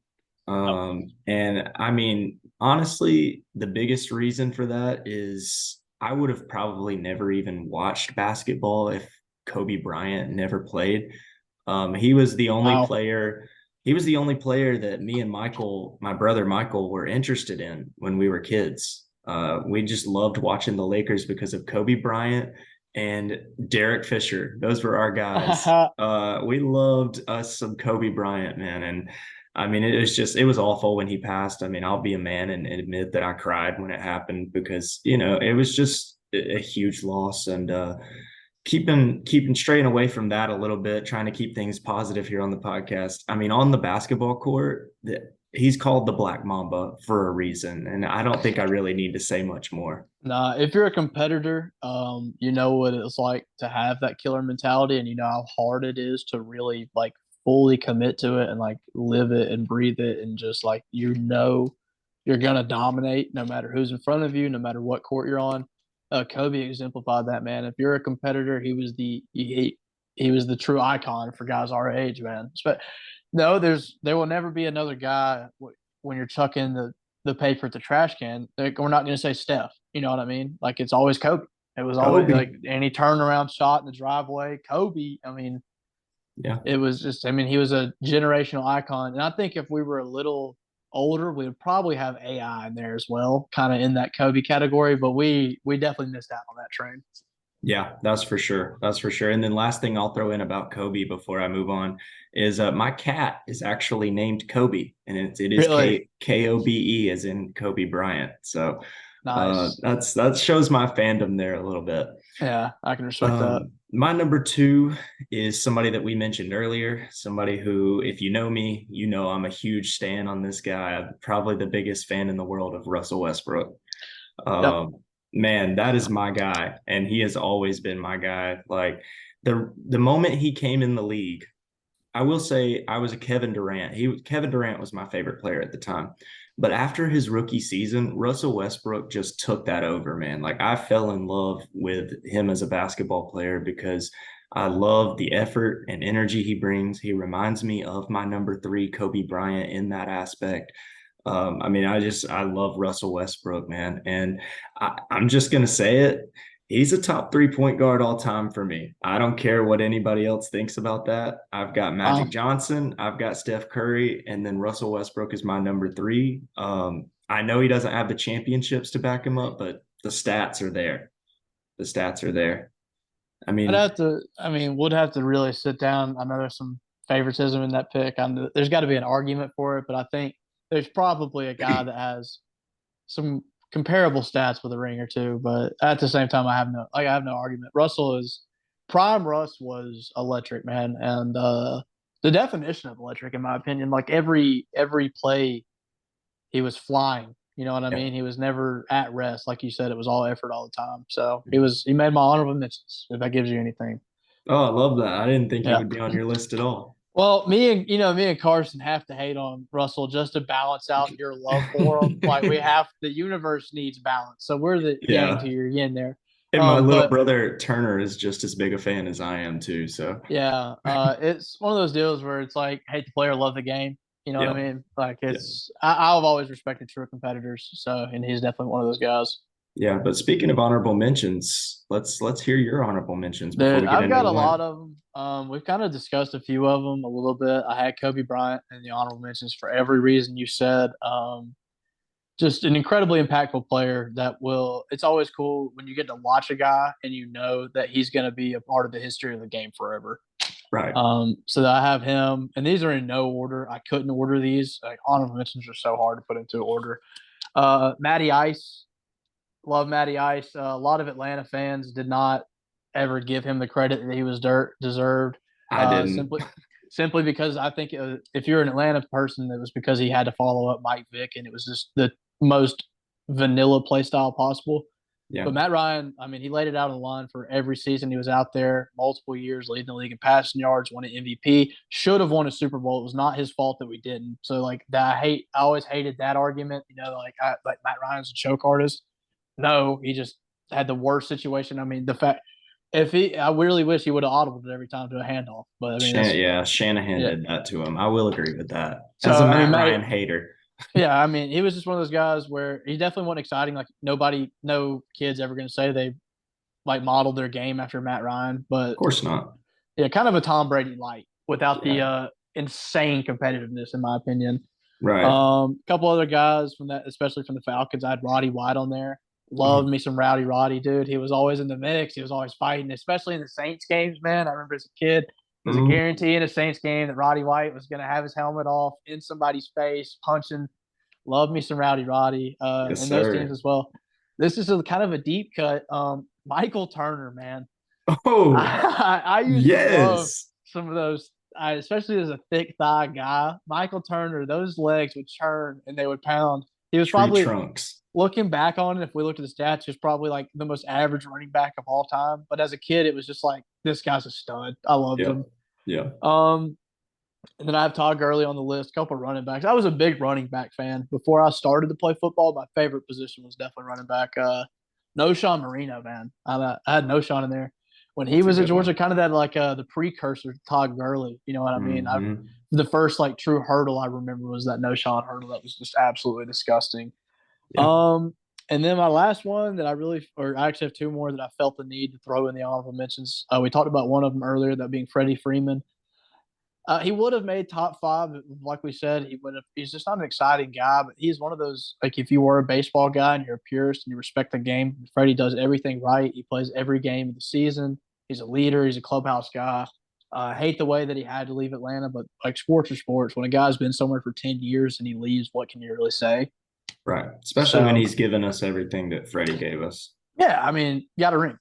Yep.
And I mean, honestly, the biggest reason for that is I would have probably never even watched basketball if Kobe Bryant never played. He was the only
Wow.
player. He was the only player that me and Michael, my brother Michael, were interested in when we were kids. We just loved watching the Lakers because of Kobe Bryant and Derek Fisher. Those were our guys. We loved us some Kobe Bryant, man. And I mean, it was awful when he passed. I mean, I'll be a man and admit that I cried when it happened because, it was just a huge loss. And keeping straying away from that a little bit, trying to keep things positive here on the podcast. I mean, on the basketball court, he's called the Black Mamba for a reason, and I don't think I really need to say much more.
Nah, if you're a competitor, you know what it's like to have that killer mentality, and you know how hard it is to really like fully commit to it and like live it and breathe it, and just like you're gonna dominate no matter who's in front of you, no matter what court you're on. Kobe exemplified that, man. If you're a competitor, he was the true icon for guys our age, man. But no, there will never be another guy when you're chucking the paper at the trash can. We're not going to say Steph. You know what I mean? Like it's always Kobe. It was always
Kobe.
like any turnaround shot in the driveway. Kobe. I mean,
Yeah.
it was just. I mean, he was a generational icon, and I think if we were a little older, we would probably have AI in there as well, kind of in that Kobe category. But we definitely missed out on that train.
Yeah, that's for sure. That's for sure. And then last thing I'll throw in about Kobe before I move on is my cat is actually named Kobe, and it is
Really
Kobe as in Kobe Bryant. So
nice.
that shows my fandom there a little bit.
Yeah, I can respect that.
My number two is somebody that we mentioned earlier, somebody who, if you know me, you know I'm a huge stan on this guy. I'm probably the biggest fan in the world of Russell Westbrook.
Yep.
Man, that is my guy, and he has always been my guy. Like the moment he came in the league, I will say I was a Kevin Durant. Kevin Durant was my favorite player at the time. But after his rookie season, Russell Westbrook just took that over, man. Like I fell in love with him as a basketball player because I love the effort and energy he brings. He reminds me of my number three, Kobe Bryant, in that aspect. I mean, I love Russell Westbrook, man. And I'm just gonna say it. He's a top 3 point guard all time for me. I don't care what anybody else thinks about that. I've got Magic
Wow.
Johnson, I've got Steph Curry, and then Russell Westbrook is my number three. I know he doesn't have the championships to back him up, but the stats are there. The stats are there. I
I'd
mean,
have to. I mean, would have to really sit down. I know there's some favoritism in that pick. There's got to be an argument for it, but I think there's probably a guy that has some comparable stats with a ring or two. But at the same time, I have no argument. Russell is prime. Russ was electric, man, and the definition of electric, in my opinion. Like every play, he was flying. You know what I
yeah.
mean? He was never at rest, like you said. It was all effort all the time. So he made my honorable mentions. If that gives you anything.
Oh, I love that. I didn't think he
Yeah.
would be on your list at all.
Well, me and Carson have to hate on Russell just to balance out your love for him. Like the universe needs balance, so we're the yang
Yeah.
to your yin there.
And my little
But
brother Turner is just as big a fan as I am too. So
yeah, it's one of those deals where it's like hate the player, love the game. You know what I
yeah,
mean? Like
yeah,
I've always respected true competitors, so and he's definitely one of those guys.
yeah. But speaking of honorable mentions, let's hear your honorable mentions before
Dude,
we get
I've
into
got a
one.
lot of them. We've kind of discussed a few of them a little bit. I had Kobe Bryant in the honorable mentions for every reason you said. Just an incredibly impactful player that will. It's always cool when you get to watch a guy and you know that he's going to be a part of the history of the game forever.
Right.
So that I have him, and these are in no order. I couldn't order these. Like honorable mentions are so hard to put into order. Matty Ice, love Matty Ice. A lot of Atlanta fans did not ever give him the credit that he was deserved.
I didn't.
Simply because I think if you're an Atlanta person, it was because he had to follow up Mike Vick, and it was just the most vanilla play style possible.
Yeah.
But Matt Ryan, I mean, he laid it out on the line for every season he was out there, multiple years, leading the league in passing yards, won an MVP, should have won a Super Bowl. It was not his fault that we didn't. So like that, I always hated that argument. You know, like Matt Ryan's a choke artist. No, he just had the worst situation. I mean, I really wish he would have audibled it every time to a handoff. But I mean,
Yeah, Shanahan
yeah.
did that to him. I will agree with that.
So
As a
I mean,
Matt
Matt,
Ryan hater,
yeah, I mean, he was just one of those guys where he definitely wasn't exciting. Like no kid's ever going to say they like modeled their game after Matt Ryan,
of
but
course not.
yeah, kind of a Tom Brady light without the
Yeah.
insane competitiveness, in my opinion.
Right.
A couple other guys from that, especially from the Falcons. I had Roddy White on there. Loved
Mhm.
me some Rowdy Roddy, dude. He was always in the mix. He was always fighting, especially in the Saints games, man. I remember as a kid, there's a
Mhm.
guarantee in a Saints game that Roddy White was going to have his helmet off in somebody's face, punching. Love me some Rowdy Roddy,
Yes,
and those teams
sir.
as well. This is kind of a deep cut. Michael Turner, man.
Oh,
I used to love
yes.
some of those. Especially as a thick thigh guy, Michael Turner, those legs would churn and they would pound. He was
Tree
probably
trunks.
looking back on it. If we looked at the stats, he was probably like the most average running back of all time. But as a kid, it was just like this guy's a stud. I loved
Yep.
him.
Yeah.
Um, and then I have Todd Gurley on the list, a couple of running backs. I was a big running back fan before I started to play football. My favorite position was definitely running back. No Sean Marino, man. I had No Sean in there when he
That's a
was at
good
Georgia.
one.
Kind of that like the precursor to Todd Gurley. You know what I mean?
Hmm.
The first like true hurdle I remember was that No Sean hurdle that was just absolutely disgusting.
Yeah.
Um, and then my last one that I really, or I actually have two more that I felt the need to throw in the honorable mentions. We talked about one of them earlier, that being Freddie Freeman. He would have made top five, like we said. He would have. He's just not an exciting guy, but he's one of those. Like if you were a baseball guy and you're a purist and you respect the game, Freddie does everything right. He plays every game of the season. He's a leader. He's a clubhouse guy. I hate the way that he had to leave Atlanta, but like sports are sports. When a guy's been somewhere for 10 years and he leaves, what can you really say?
Right. Especially when
So
he's given us everything that Freddie gave us.
yeah, I mean, got a ring.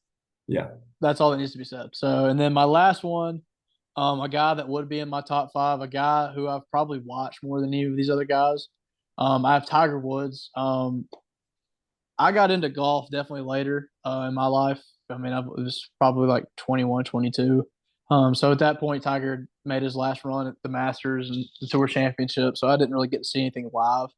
Yeah.
That's all that needs to be said. So, and then my last one, a guy that would be in my top five, a guy who I've probably watched more than any of these other guys. I have Tiger Woods. I got into golf definitely later in my life. I mean, I was probably like 21, 22. So at that point, Tiger made his last run at the Masters and the Tour Championship. So I didn't really get to see anything live.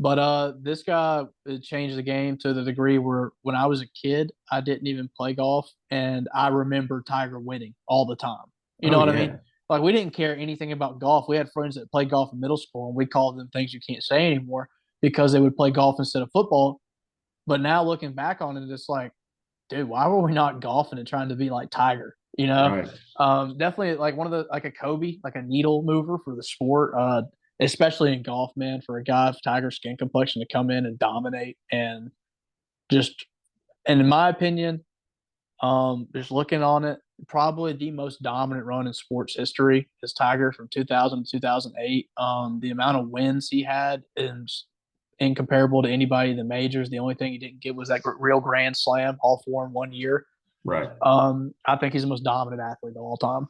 But this guy changed the game to the degree where when I was a kid, I didn't even play golf, and I remember Tiger winning all the time. You know
Oh
what I mean?
yeah.
Like we didn't care anything about golf. We had friends that played golf in middle school, and we called them things you can't say anymore because they would play golf instead of football. But now looking back on it, it's like, dude, why were we not golfing and trying to be like Tiger? You know,
Right.
definitely like one of the like a Kobe, like a needle mover for the sport, especially in golf, man. For a guy of Tiger skin complexion to come in and dominate and just, and in my opinion, just looking on it, probably the most dominant run in sports history is Tiger from 2000 to 2008. The amount of wins he had is incomparable to anybody in the majors. The only thing he didn't get was that real grand slam, all four in 1 year.
Right.
I think he's the most dominant athlete of all time.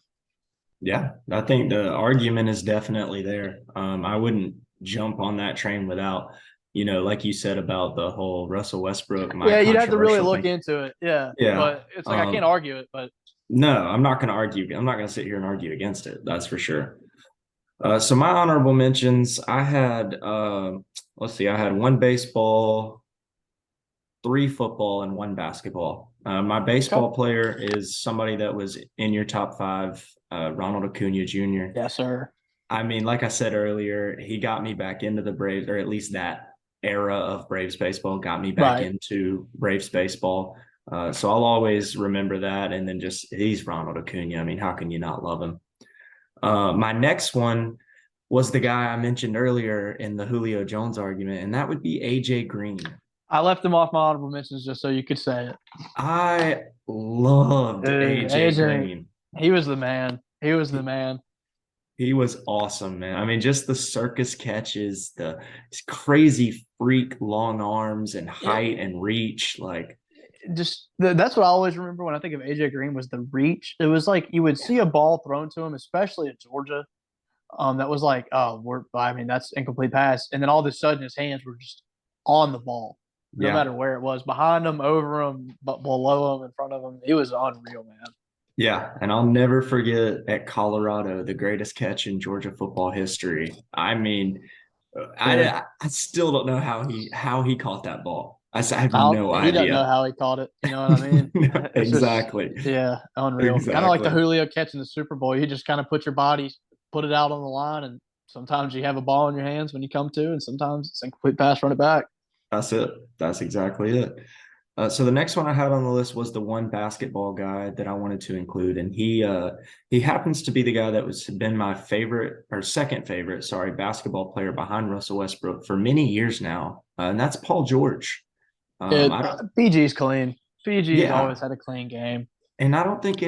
Yeah. I think the argument is definitely there. I wouldn't jump on that train without, like you said about the whole Russell Westbrook, my
Yeah, you'd have to really
controversial
look
thing.
into it. Yeah,
Yeah.
but it's like I can't argue it. But
No, I'm not going to argue. I'm not going to sit here and argue against it. That's for sure. So my honorable mentions, I had, let's see, I had one baseball, three football, and one basketball. My
okay,
baseball player is somebody that was in your top five, Ronald Acuna Jr.
yes, sir.
I mean, like I said earlier, he got me back into the Braves, or at least that era of Braves baseball got me back
Right.
into Braves baseball. So I'll always remember that. And then just he's Ronald Acuna. I mean, how can you not love him? My next one was the guy I mentioned earlier in the Julio Jones argument, and that would be AJ Green.
I left him off my honorable mentions just so you could say it.
I loved
Dude,
AJ
AJ,
Green.
he was the man. He was the man.
He was awesome, man. I mean, just the circus catches, the crazy freak long arms and height and reach. Like,
That's what I always remember when I think of AJ Green was the reach. It was like you would see a ball thrown to him, especially at Georgia. That was like, oh, I mean, that's incomplete pass, and then all of a sudden his hands were just on the ball, no
yeah,
matter where it was, behind him, over him, but below him, in front of him. It was unreal, man.
yeah. And I'll never forget at Colorado, the greatest catch in Georgia football history. I mean,
Yeah,
I still don't know how he caught that ball. I have no
he doesn't know
idea.
how he caught it. You know what I mean? It's just,
Exactly.
yeah, unreal. Kind of like the
Exactly.
Julio catch in the Super Bowl. You just kind of put your body, put it out on the line, and sometimes you have a ball in your hands when you come to, and sometimes it's incomplete pass, run it back.
That's it. That's exactly it. So the next one I had on the list was the one basketball guy that I wanted to include, and he happens to be the guy that was been my favorite or second favorite, sorry, basketball player behind Russell Westbrook for many years now, and that's Paul George. I don't,
PG's clean. PG's
yeah,
always had a clean game.
and I don't think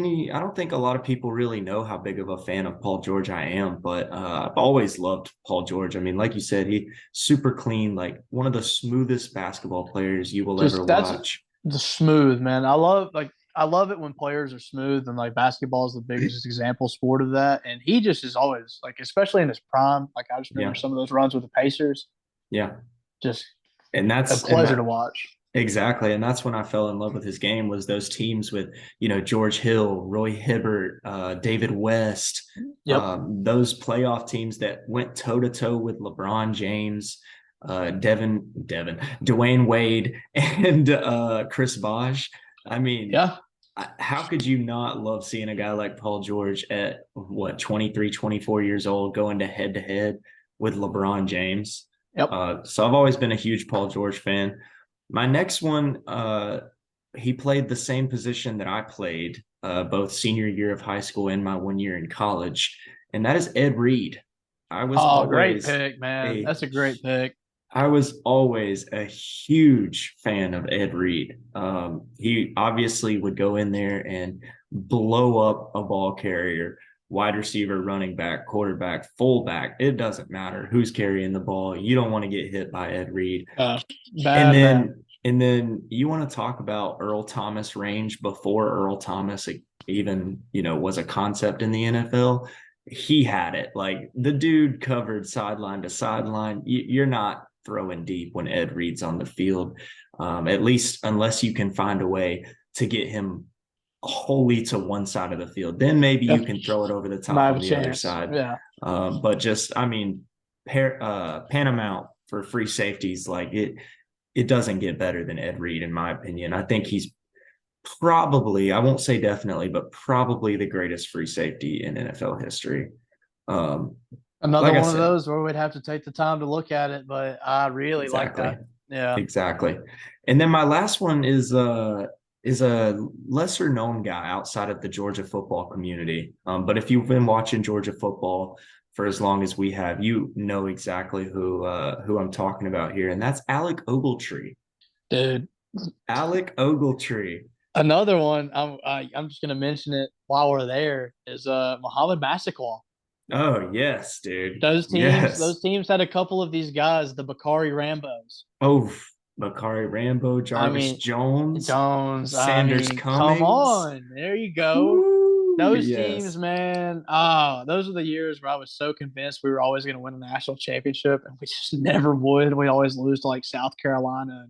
a lot of people really know how big of a fan of Paul George I am, but I've always loved Paul George. I mean, like you said, he super clean, like one of the smoothest basketball players you will ever
Just that's
watch.
the smooth man. I love like I love it when players are smooth, and like basketball is the biggest example sport of that. And he just is always like, especially in his prime. Like I just remember
Yeah,
some of those runs with the Pacers,
yeah,
just
and
a
that's and
pleasure
that
to watch.
exactly, and that's when I fell in love with his game was those teams with George Hill, Roy Hibbert, David West,
Yep.
those playoff teams that went toe to toe with LeBron James, Dwayne Wade, and Chris Bosh. I mean,
Yeah.
how could you not love seeing a guy like Paul George at what 23, 24 years old going to head with LeBron James?
Yep.
So I've always been a huge Paul George fan. My next one, he played the same position that I played both senior year of high school and my 1 year in college, and that is Ed Reed. I was
Oh, great
always
pick, man.
a
That's a great pick.
I was always a huge fan of Ed Reed. He obviously would go in there and blow up a ball carrier, wide receiver, running back, quarterback, fullback. It doesn't matter who's carrying the ball. You don't want to get hit by Ed Reed.
Uh,
And
bad, bad.
then you want to talk about Earl Thomas range before Earl Thomas even, was a concept in the NFL. He had it. Like the dude covered sideline to sideline. You're not throwing deep when Ed Reed's on the field, at least unless you can find a way to get him wholly to one side of the field. Then maybe you
Yep.
can throw it over the
Might
top
have
on
a
the other
chance.
side.
Yeah.
But just, I mean, pan him out for free safeties. Like it doesn't get better than Ed Reed, in my opinion. I think he's probably, I won't say definitely, but probably the greatest free safety in NFL history. Um,
Another
like I
one of
said,
those where we'd have to take the time to look at it, but I really like
exactly.
that. Yeah.
Exactly. And then my last one is a lesser known guy outside of the Georgia football community. But if you've been watching Georgia football for as long as we have, you know exactly who I'm talking about here, and that's Alec Ogletree.
Dude.
Alec Ogletree.
Another one, I'm just gonna mention it while we're there, is Muhammad Massaquoi.
Oh yes, dude.
Those
Yes.
teams had a couple of these guys, the Bakari Rambos.
Oh, Bakari Rambo,
I
Jarvis
mean,
Jones,
Jones. I
Sanders
mean, come
Cummings.
on, there you go.
Woo,
Those teams,
yes.
man. Oh, those are the years where I was so convinced we were always going to win a national championship, and we just never would. We always lose to like South Carolina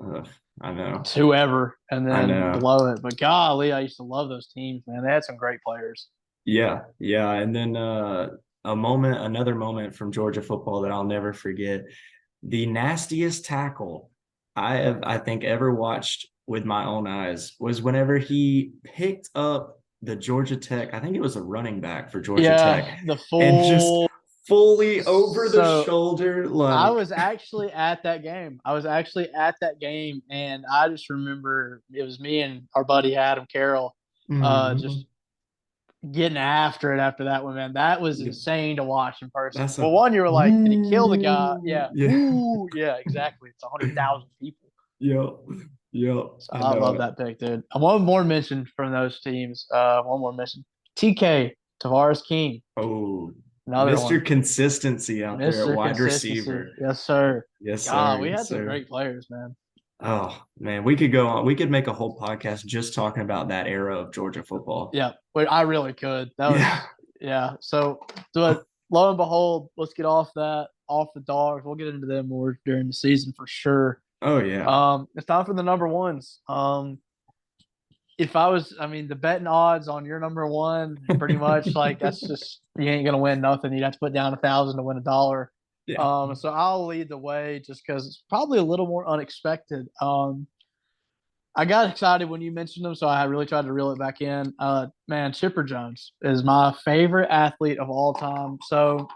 and
Ugh, I know.
whoever, and
I
then
know.
blow it. But golly, I used to love those teams, man. They had some great players.
Yeah, yeah. And then another moment from Georgia football that I'll never forget. The nastiest tackle I have, I think, ever watched with my own eyes was whenever he picked up the Georgia Tech, I think it was a running back for Georgia Tech,
Yeah, the
and just
full.
fully over the
So
shoulder,
I
like
was actually at that game. I was actually at that game, and I just remember it was me and our buddy Adam Carroll, just
mhm.
getting after it after that one, man. That was
Yeah,
insane to watch in person.
that's
Well,
a
one, you were like, did he kill the guy?
woo,
Yeah.
yeah,
Woo. Yeah, exactly. It's 100,000 people.
yep, yep.
So
I
I love
know.
that pick, dude. One more mention from those teams. One more mention. TK, Tavares King,
Oh,
another
Mr.
one.
Consistency out there at
Mr.
wide
Consistency.
receiver.
Yes, sir.
Yes,
God,
sir.
we
Yes,
had some
sir.
great players, man.
Oh man, we could go on. We could make a whole podcast just talking about that era of Georgia football.
Yeah, but I really could. That
Yeah.
was yeah. So, but lo and behold, let's get off that, off the dogs. We'll get into them more during the season for sure.
Oh yeah.
It's time for the number ones. If I was, I mean, the betting odds on your number one, pretty much like that's just you ain't gonna win nothing. You'd have to put down 1,000 to win a dollar.
Yeah.
So I'll lead the way just because it's probably a little more unexpected. I got excited when you mentioned him, so I really tried to reel it back in. Man, Chipper Jones is my favorite athlete of all time. So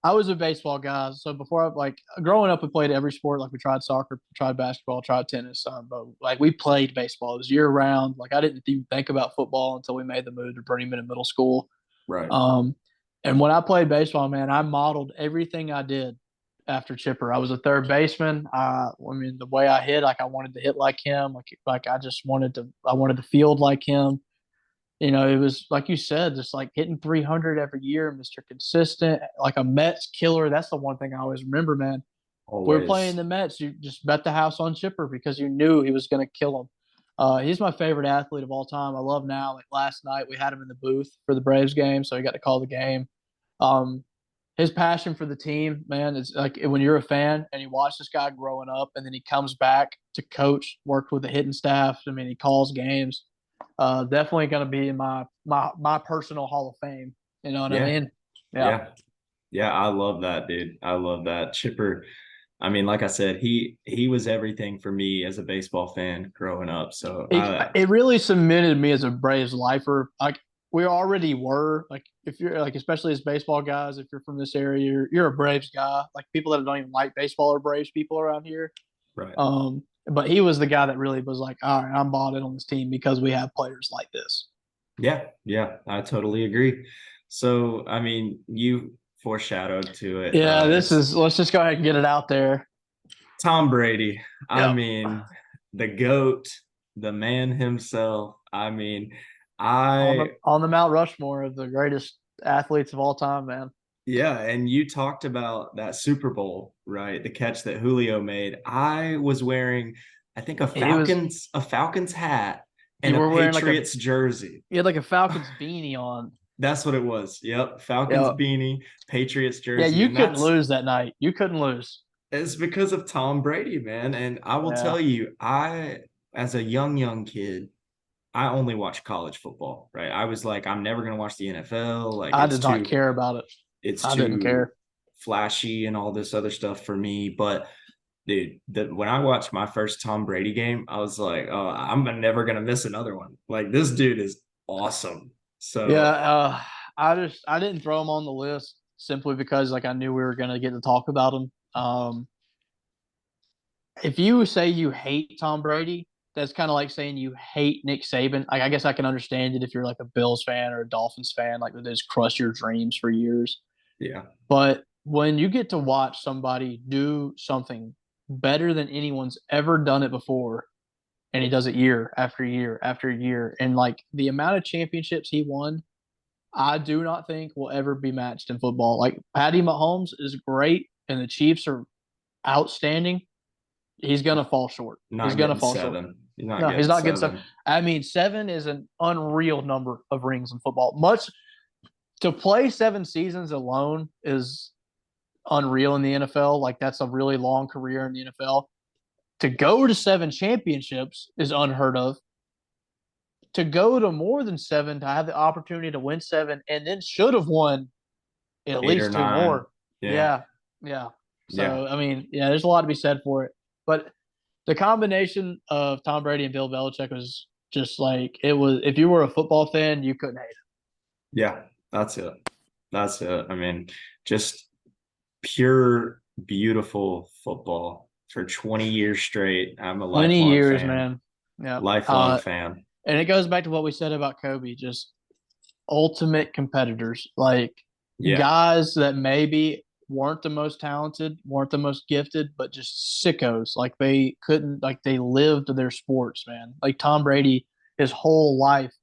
I was a baseball guy. So before I like growing up, we played every sport. Like we tried soccer, tried basketball, tried tennis. But like we played baseball. It was year round. Like I didn't even think about football until we made the move to Bremen in middle school.
Right.
Um, and when I played baseball, man, I modeled everything I did after Chipper. I was a third baseman. I mean, the way I hit, like I wanted to hit like him. Like I just I wanted to field like him. You know, it was like you said, just like hitting 300 every year, Mr. Consistent, like a Mets killer. That's the one thing I always remember, man. We were playing
Always.
the Mets. You just bet the house on Chipper because you knew he was going to kill him. He's my favorite athlete of all time. I love now. Like last night, we had him in the booth for the Braves game, so he got to call the game. Um, his passion for the team, man, it's like when you're a fan and you watch this guy growing up, and then he comes back to coach, worked with the hitting staff. I mean, he calls games. Definitely going to be in my personal Hall of Fame. You know what I
Yeah,
mean? Yeah.
yeah, yeah. I love that, dude. I love that. Chipper, I mean, like I said, he was everything for me as a baseball fan growing up. So
It really cemented me as a Braves lifer. Like we already were. Like if you're like, especially as baseball guys, if you're from this area, you're a Braves guy. Like people that don't even like baseball are Braves people around here.
right.
But he was the guy that really was like, all right, I'm bought in on this team because we have players like this.
Yeah, yeah, I totally agree. So, I mean, you foreshadowed to it.
Yeah, this
It's
is. Let's just go ahead and get it out there.
Tom Brady. I
Yep.
mean, the GOAT, the man himself. I mean,
On the
I
on the Mount Rushmore of the greatest athletes of all time, man.
yeah, and you talked about that Super Bowl, right? The catch that Julio made. I was wearing, I think
He was.
A Falcons hat and
You
a
were wearing like a.
Patriots jersey.
You had like a Falcons beanie on.
That's what it was. Yep, Falcons
Yeah.
beanie, Patriots
Yeah,
jersey,
you
and
couldn't
that's
lose that night. You couldn't lose.
it's because of Tom Brady, man. And I will
Yeah.
tell you, as a young kid, I only watched college football, right? I was like, I'm never gonna watch the NFL. Like
I did not care about it.
it's
I didn't
too
care.
flashy and all this other stuff for me. But dude, when I watched my first Tom Brady game, I was like, oh, I'm never gonna miss another one. Like this dude is awesome.
Yeah,
So
I didn't throw him on the list simply because like I knew we were gonna get to talk about him. If you say you hate Tom Brady, that's kind of like saying you hate Nick Saban. Like I guess I can understand it if you're like a Bills fan or a Dolphins fan, like that just crush your dreams for years.
yeah,
But when you get to watch somebody do something better than anyone's ever done it before, and he does it year after year after year, and like the amount of championships he won, I do not think will ever be matched in football. Like Patty Mahomes is great, and the Chiefs are outstanding. He's gonna fall short. He's
not
gonna
getting
fall short.
seven. You're not
No, he's
getting
not getting seven.
seven.
I mean, seven is an unreal number of rings in football. Much to play 7 seasons alone is unreal in the NFL. Like that's a really long career in the NFL. To go to 7 championships is unheard of. To go to more than seven, to have the opportunity to win seven, and then should have won at
8 or
least two
9.
more.
Yeah.
Yeah, yeah.
Yeah.
So I mean, yeah, there's a lot to be said for it. But the combination of Tom Brady and Bill Belichick was just like it was. If you were a football fan, you couldn't hate it.
Yeah. That's it. That's it. I mean, just pure, beautiful football for 20 years straight. I'm a
20 years, man. Yeah.
lifelong fan.
And it goes back to what we said about Kobe. Just ultimate competitors, like
Yeah.
guys that maybe weren't the most talented, weren't the most gifted, but just sickos. Like they couldn't, like they lived their sports, man. Like Tom Brady, his whole life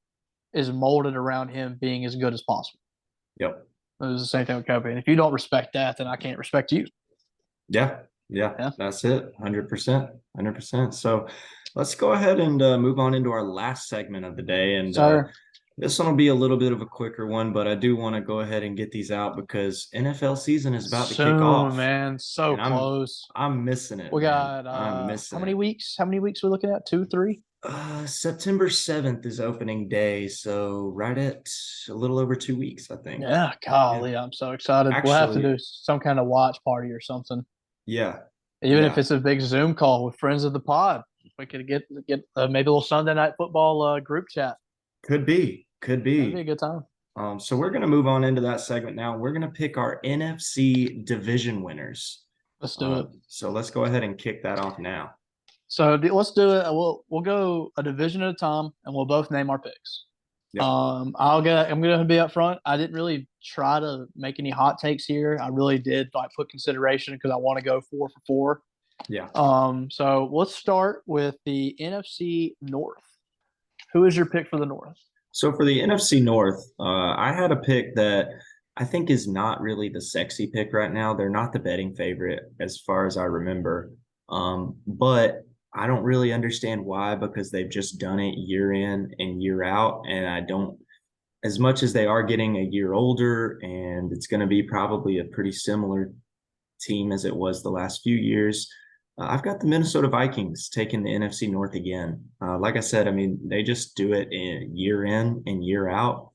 is molded around him being as good as possible.
Yep.
It was the same thing with Kobe. And if you don't respect that, then I can't respect you.
Yeah. Yeah.
Yeah.
That's it. 100%. 100%. So let's go ahead and move on into our last segment of the day. And
Sir,
this one will be a little bit of a quicker one, but I do want to go ahead and get these out because NFL season is about to kick
soon,
off,
man. So
and
close.
I'm missing it,
We
man.
got
I'm
how
missing
many
it.
weeks? How many weeks we looking at? Two, three?
September 7th is opening day, so right at a little over 2 weeks, I think.
Yeah,
Yeah,
golly, I'm so excited. We'll have to
actually,
do some kind of watch party or something.
yeah,
Even if
yeah,
it's a big Zoom call with friends of the pod. We could get maybe a little Sunday night football group chat.
could
That'd be a
be.
good time.
So we're gonna move on into that segment now. We're gonna pick our NFC division winners.
Let's do it.
So let's go ahead and kick that off now.
So let's do it. We'll go a division at a time, and we'll both name our picks.
Yep.
I'm gonna be up front. I didn't really try to make any hot takes here. I really did like put consideration because I want to go 4 for 4.
Yeah.
So let's start with the NFC North. Who is your pick for the North?
So for the NFC North, I had a pick that I think is not really the sexy pick right now. They're not the betting favorite as far as I remember. But I don't really understand why, because they've just done it year in and year out. And I don't, as much as they are getting a year older, and it's going to be probably a pretty similar team as it was the last few years. I've got the Minnesota Vikings taking the NFC North again. Like I said, I mean, they just do it year in and year out.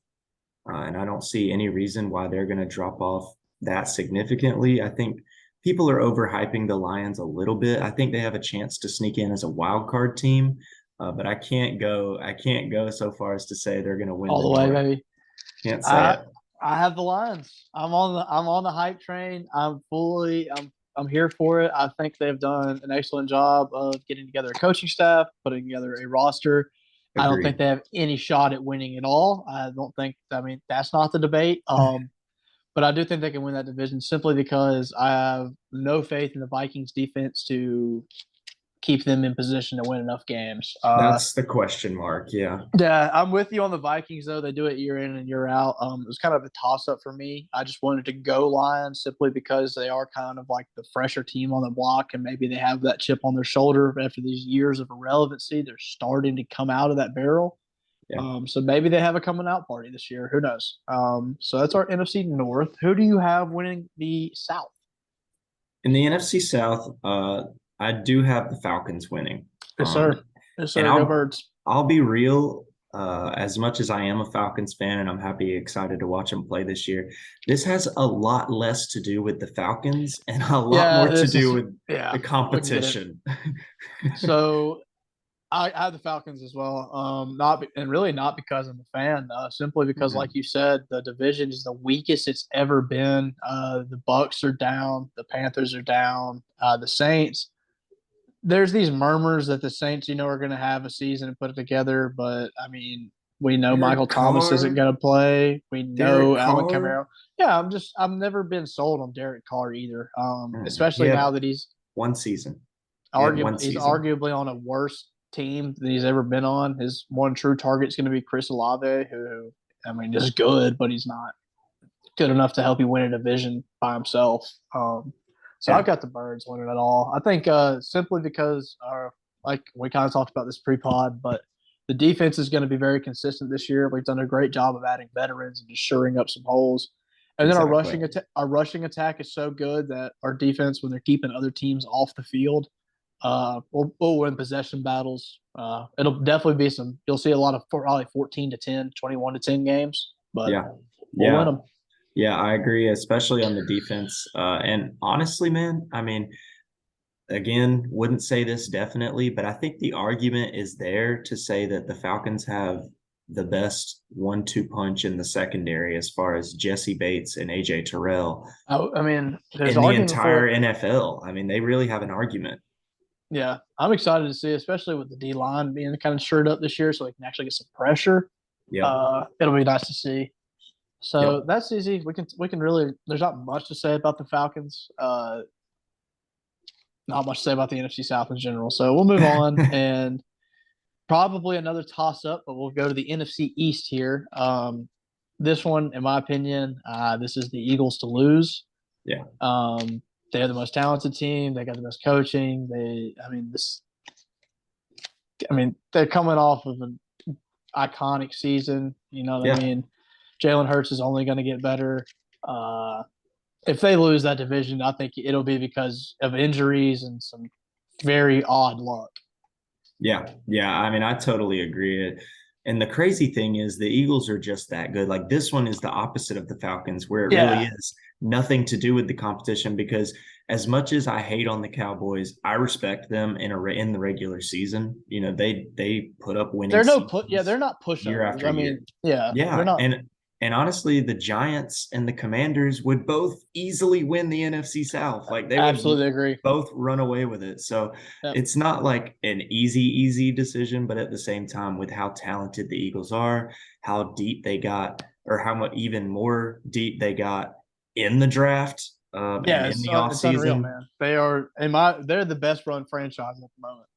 And I don't see any reason why they're going to drop off that significantly. I think people are overhyping the Lions a little bit. I think they have a chance to sneak in as a wild card team, but I can't go. I can't go so far as to say they're going to win
all
the
the way,
North.
baby.
Can't say
I
it.
I have the Lions. I'm on the hype train. I'm here for it. I think they've done an excellent job of getting together a coaching staff, putting together a roster. I don't think
Agreed.
they have any shot at winning at all. I don't think. I mean, that's not the debate. But I do think they can win that division simply because I have no faith in the Vikings defense to keep them in position to win enough games.
That's the question mark. Yeah.
Yeah, I'm with you on the Vikings though. They do it year in and year out. It was kind of a toss up for me. I just wanted to go Lions simply because they are kind of like the fresher team on the block, and maybe they have that chip on their shoulder after these years of irrelevancy. They're starting to come out of that barrel.
Yeah.
So maybe they have a coming out party this year. Who knows? So that's our NFC North. Who do you have winning the South?
In the NFC South, I do have the Falcons winning.
Yes, sir. Yes,
And
sir. Go Birds.
I'll be real. As much as I am a Falcons fan and I'm happy, excited to watch them play this year, this has a lot less to do with the Falcons and a lot
Yeah,
more to
this
do
is
with
yeah.
the
We can get it.
competition.
So I have the Falcons as well. Not and really not because I'm a fan. Simply because, like
Mhm.
you said, the division is the weakest it's ever been. The Bucks are down. The Panthers are down. The Saints. There's these murmurs that the Saints, are going to have a season and put it together. But I mean, we know Michael
Derek
Thomas isn't
Carr,
going to play. We know
Derek
Alvin
Carr.
Kamara. Yeah, I've never been sold on Derek Carr either.
He
Especially now
had
that he's
one season. He had
arguably
one
he's
season.
arguably on a worse team than he's ever been on. His one true target is going to be Chris Olave, who I mean is good, but he's not good enough to help you win a division by himself. So I've
Yeah.
got the Birds winning it all. I think simply because, like we kind of talked about this pre-pod, but the defense is going to be very consistent this year. We've done a great job of adding veterans and just shoring up some holes. And then
Exactly.
our rushing attack is so good that our defense, when they're keeping other teams off the field, we'll win possession battles. It'll definitely be some. You'll see a lot of probably 14 to 10, 21 to 10 games, but
Yeah.
we'll win
Yeah.
them.
Yeah, I agree, especially on the defense. And honestly, man, I mean, again, wouldn't say this definitely, but I think the argument is there to say that the Falcons have the best 1-2 punch in the secondary as far as Jesse Bates and AJ Terrell
I mean, there's
in the
argument for
entire
it.
NFL. I mean, they really have an argument.
Yeah, I'm excited to see, especially with the D line being kind of shored up this year, so we can actually get some pressure.
Yep.
It'll be nice to see. So
Yep.
that's easy. We can really. There's not much to say about the Falcons. Not much to say about the NFC South in general. So we'll move on and probably another toss up, but we'll go to the NFC East here. This one, in my opinion, this is the Eagles to lose.
Yeah.
They're the most talented team. They got the best coaching. They're coming off of an iconic season. You know what I
Yeah.
mean? Jalen Hurts is only going to get better. Uh, if they lose that division, I think it'll be because of injuries and some very odd luck.
Yeah, yeah. I mean, I totally agree. And the crazy thing is, the Eagles are just that good. Like this one is the opposite of the Falcons, where it really
Yeah,
is nothing to do with the competition. Because as much as I hate on the Cowboys, I respect them in the regular season. You know, they put up winning
they're
seasons
not
year
pushovers.
after
I
year.
mean, yeah, they're
Yeah,
not.
and honestly, the Giants and the Commanders would both easily win the NFC South. Like they would
Absolutely agree.
both run away with it. So
Yep.
it's not like an easy decision, but at the same time, with how talented the Eagles are, how deep they got, or how much even more deep they got in the draft and
Yeah,
in the
it's unreal,
offseason.
man. They're the best run franchise at the moment.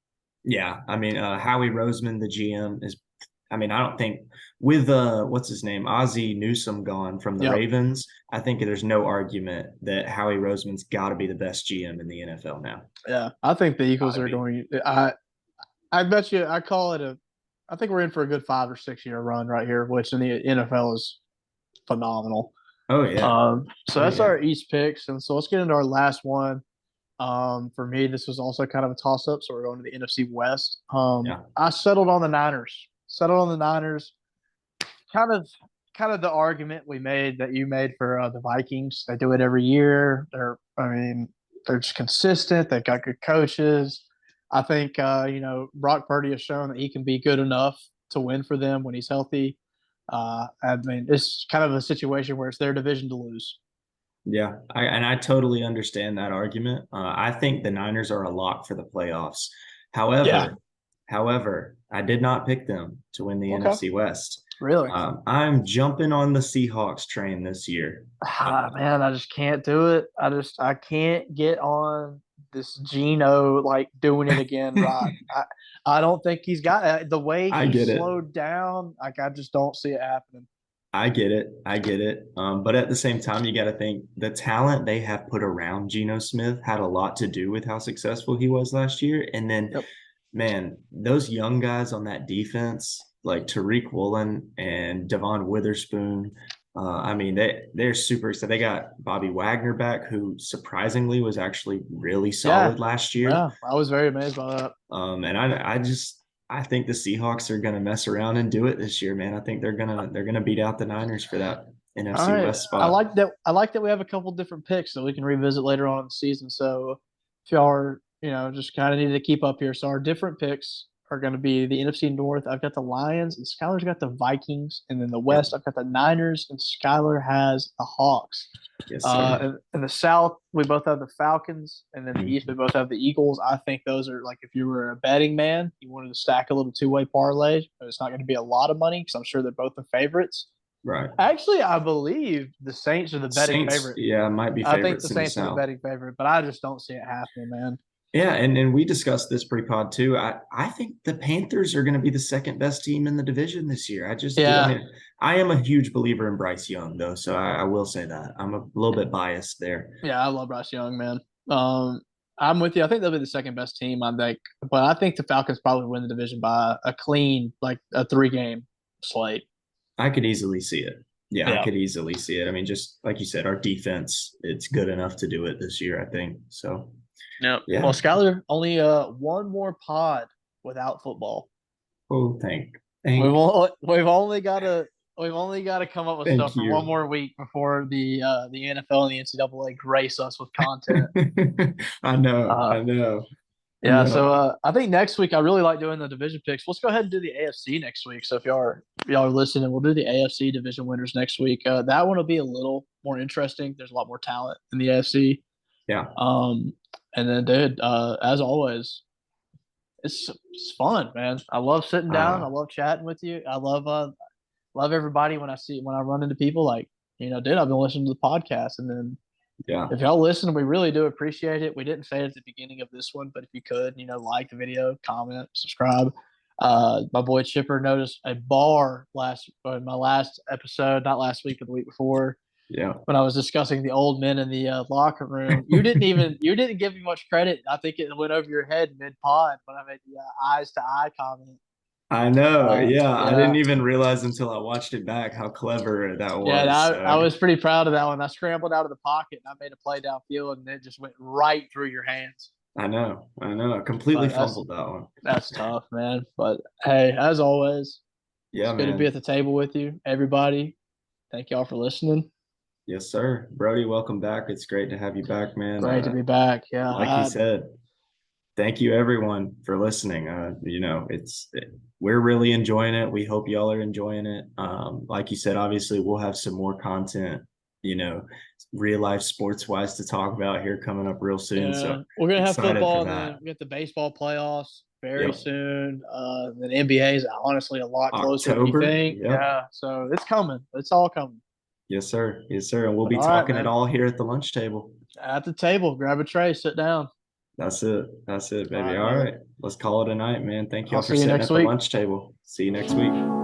Yeah, I mean, Howie Roseman, the GM, is. I mean, I don't think with what's his name, Ozzie Newsome gone from the
Yep.
Ravens, I think there's no argument that Howie Roseman's got to be the best GM in the NFL now.
Yeah, I think the
Got
Eagles
to
are
be.
going. I bet you I call it a. I think we're in for a good 5 or 6 year run right here, which in the NFL is phenomenal.
Oh yeah.
So
Oh
that's
yeah.
our East picks, and so let's get into our last one. For me, this was also kind of a toss up, so we're going to the NFC West.
Yeah.
I settled on the Niners. Settled on the Niners. Kind of, kind of the argument we made that you made for the Vikings. They do it every year. I mean, they're just consistent. They've got good coaches. I think Brock Purdy has shown that he can be good enough to win for them when he's healthy. I mean, it's kind of a situation where it's their division to lose.
Yeah, I totally understand that argument. I think the Niners are a lock for the playoffs.
Yeah.
However, however, I did not pick them to win the
Okay.
NFC West.
Really?
I'm jumping on the Seahawks train this year.
Ah, man, I just can't do it. I can't get on this Geno like doing it again. Right? I don't think he's got the way
I
he
get it.
slowed down. Like I just don't see it happening.
I get it. I get it. But at the same time, you got to think the talent they have put around Geno Smith had a lot to do with how successful he was last year. And then,
Yep.
man, those young guys on that defense, like Tariq Woolen and Devon Witherspoon, I mean, they're super excited. They got Bobby Wagner back, who surprisingly was actually really
Yeah.
solid last year.
Yeah. I was very amazed by that.
And I think the Seahawks are going to mess around and do it this year, man. I think they're gonna beat out the Niners for that
All
NFC
right.
West
I
spot.
like that. I like that we have a couple different picks that we can revisit later on in the season. So if y'all are, just kind of need to keep up here. So our different picks are going to be the NFC North. I've got the Lions, and Skylar's got the Vikings, and then the
Yep.
West, I've got the Niners, and Skylar has the Hawks.
Yes, sir.
In the South, we both have the Falcons, and then the East, we
Mhm.
both have the Eagles. I think those are like if you were a betting man, you wanted to stack a little two-way parlay, but it's not going to be a lot of money because I'm sure they're both the favorites.
Right.
Actually, I believe the Saints are the betting
Saints,
favorite.
yeah, might be
I think the
favorites in the
Saints are the
South.
betting favorite, but I just don't see it happening, man.
Yeah, and we discussed this pre-pod too. I think the Panthers are going to be the second best team in the division this year. I just do. I
Yeah,
mean, I am a huge believer in Bryce Young, though, so I will say that I'm a little bit biased there.
yeah, I love Bryce Young, man. Um, I'm with you. I think they'll be the second best team. I think, but I think the Falcons probably win the division by a clean, like a 3 game slate.
I could easily see it. Yeah, I
Yeah.
could easily see it. I mean, just like you said, our defense, it's good enough to do it this year, I think. So,
Yeah.
yeah.
Well, Skyler, only one more pod without football.
Oh,
We've only got to come up with
thank
stuff for one
you.
more week before the NFL and the NCAA grace us with content.
I know.
Uh,
I know. I
yeah, so
know.
I think next week I really like doing the division picks. Let's go ahead and do the AFC next week. So if y'all are listening, we'll do the AFC division winners next week. That one will be a little more interesting. There's a lot more talent in the AFC.
Yeah.
And then, dude, as always, it's fun, man. I love sitting down. I
Uh,
love chatting with you. I love everybody when I run into people like, dude, I've been listening to the podcast. And then
yeah.
if y'all listen, we really do appreciate it. We didn't say it at the beginning of this one, but if you could, like the video, comment, subscribe. My boy Chipper noticed a bar in my last episode, not last week, but the week before,
Yeah.
when I was discussing the old men in the locker room. You didn't give me much credit. I think it went over your head mid pod when I made the eyes to eye comment.
I know. Yeah. I
Yeah,
didn't even realize until I watched it back how clever that
yeah, and
was.
I
So
was pretty proud of that one. I scrambled out of the pocket and I made a play downfield, and it just went right through your hands.
I know. I know. I completely
But that's
fumbled that one.
that's tough, man. But hey, as always, it's
Yeah,
good to be
man.
at the table with you, everybody. Thank y'all for listening.
Yes, sir. Brody, welcome back. It's great to have you back, man.
Great to be back. Yeah,
Like you said, thank you everyone for listening. We're really enjoying it. We hope y'all are enjoying it. Like you said, obviously we'll have some more content, you know, real life sports wise to talk about here coming up real soon. So
yeah. We're gonna have
excited
football,
for
and
that.
then we get the baseball playoffs very
Yep.
soon. Then NBA is honestly a lot closer than you
October.
think.
Yep.
Yeah, so it's coming. It's all coming.
Yes, sir. Yes, sir. And we'll
But
be
all right,
talking it
man.
all here at the lunch table.
At the table, grab a tray, sit down.
That's it. That's it,
All
baby.
right,
All
brother.
right. Let's call it a night, man. Thank
I'll
y'all for
see you
sitting
next
at the
week.
lunch table. See you next week.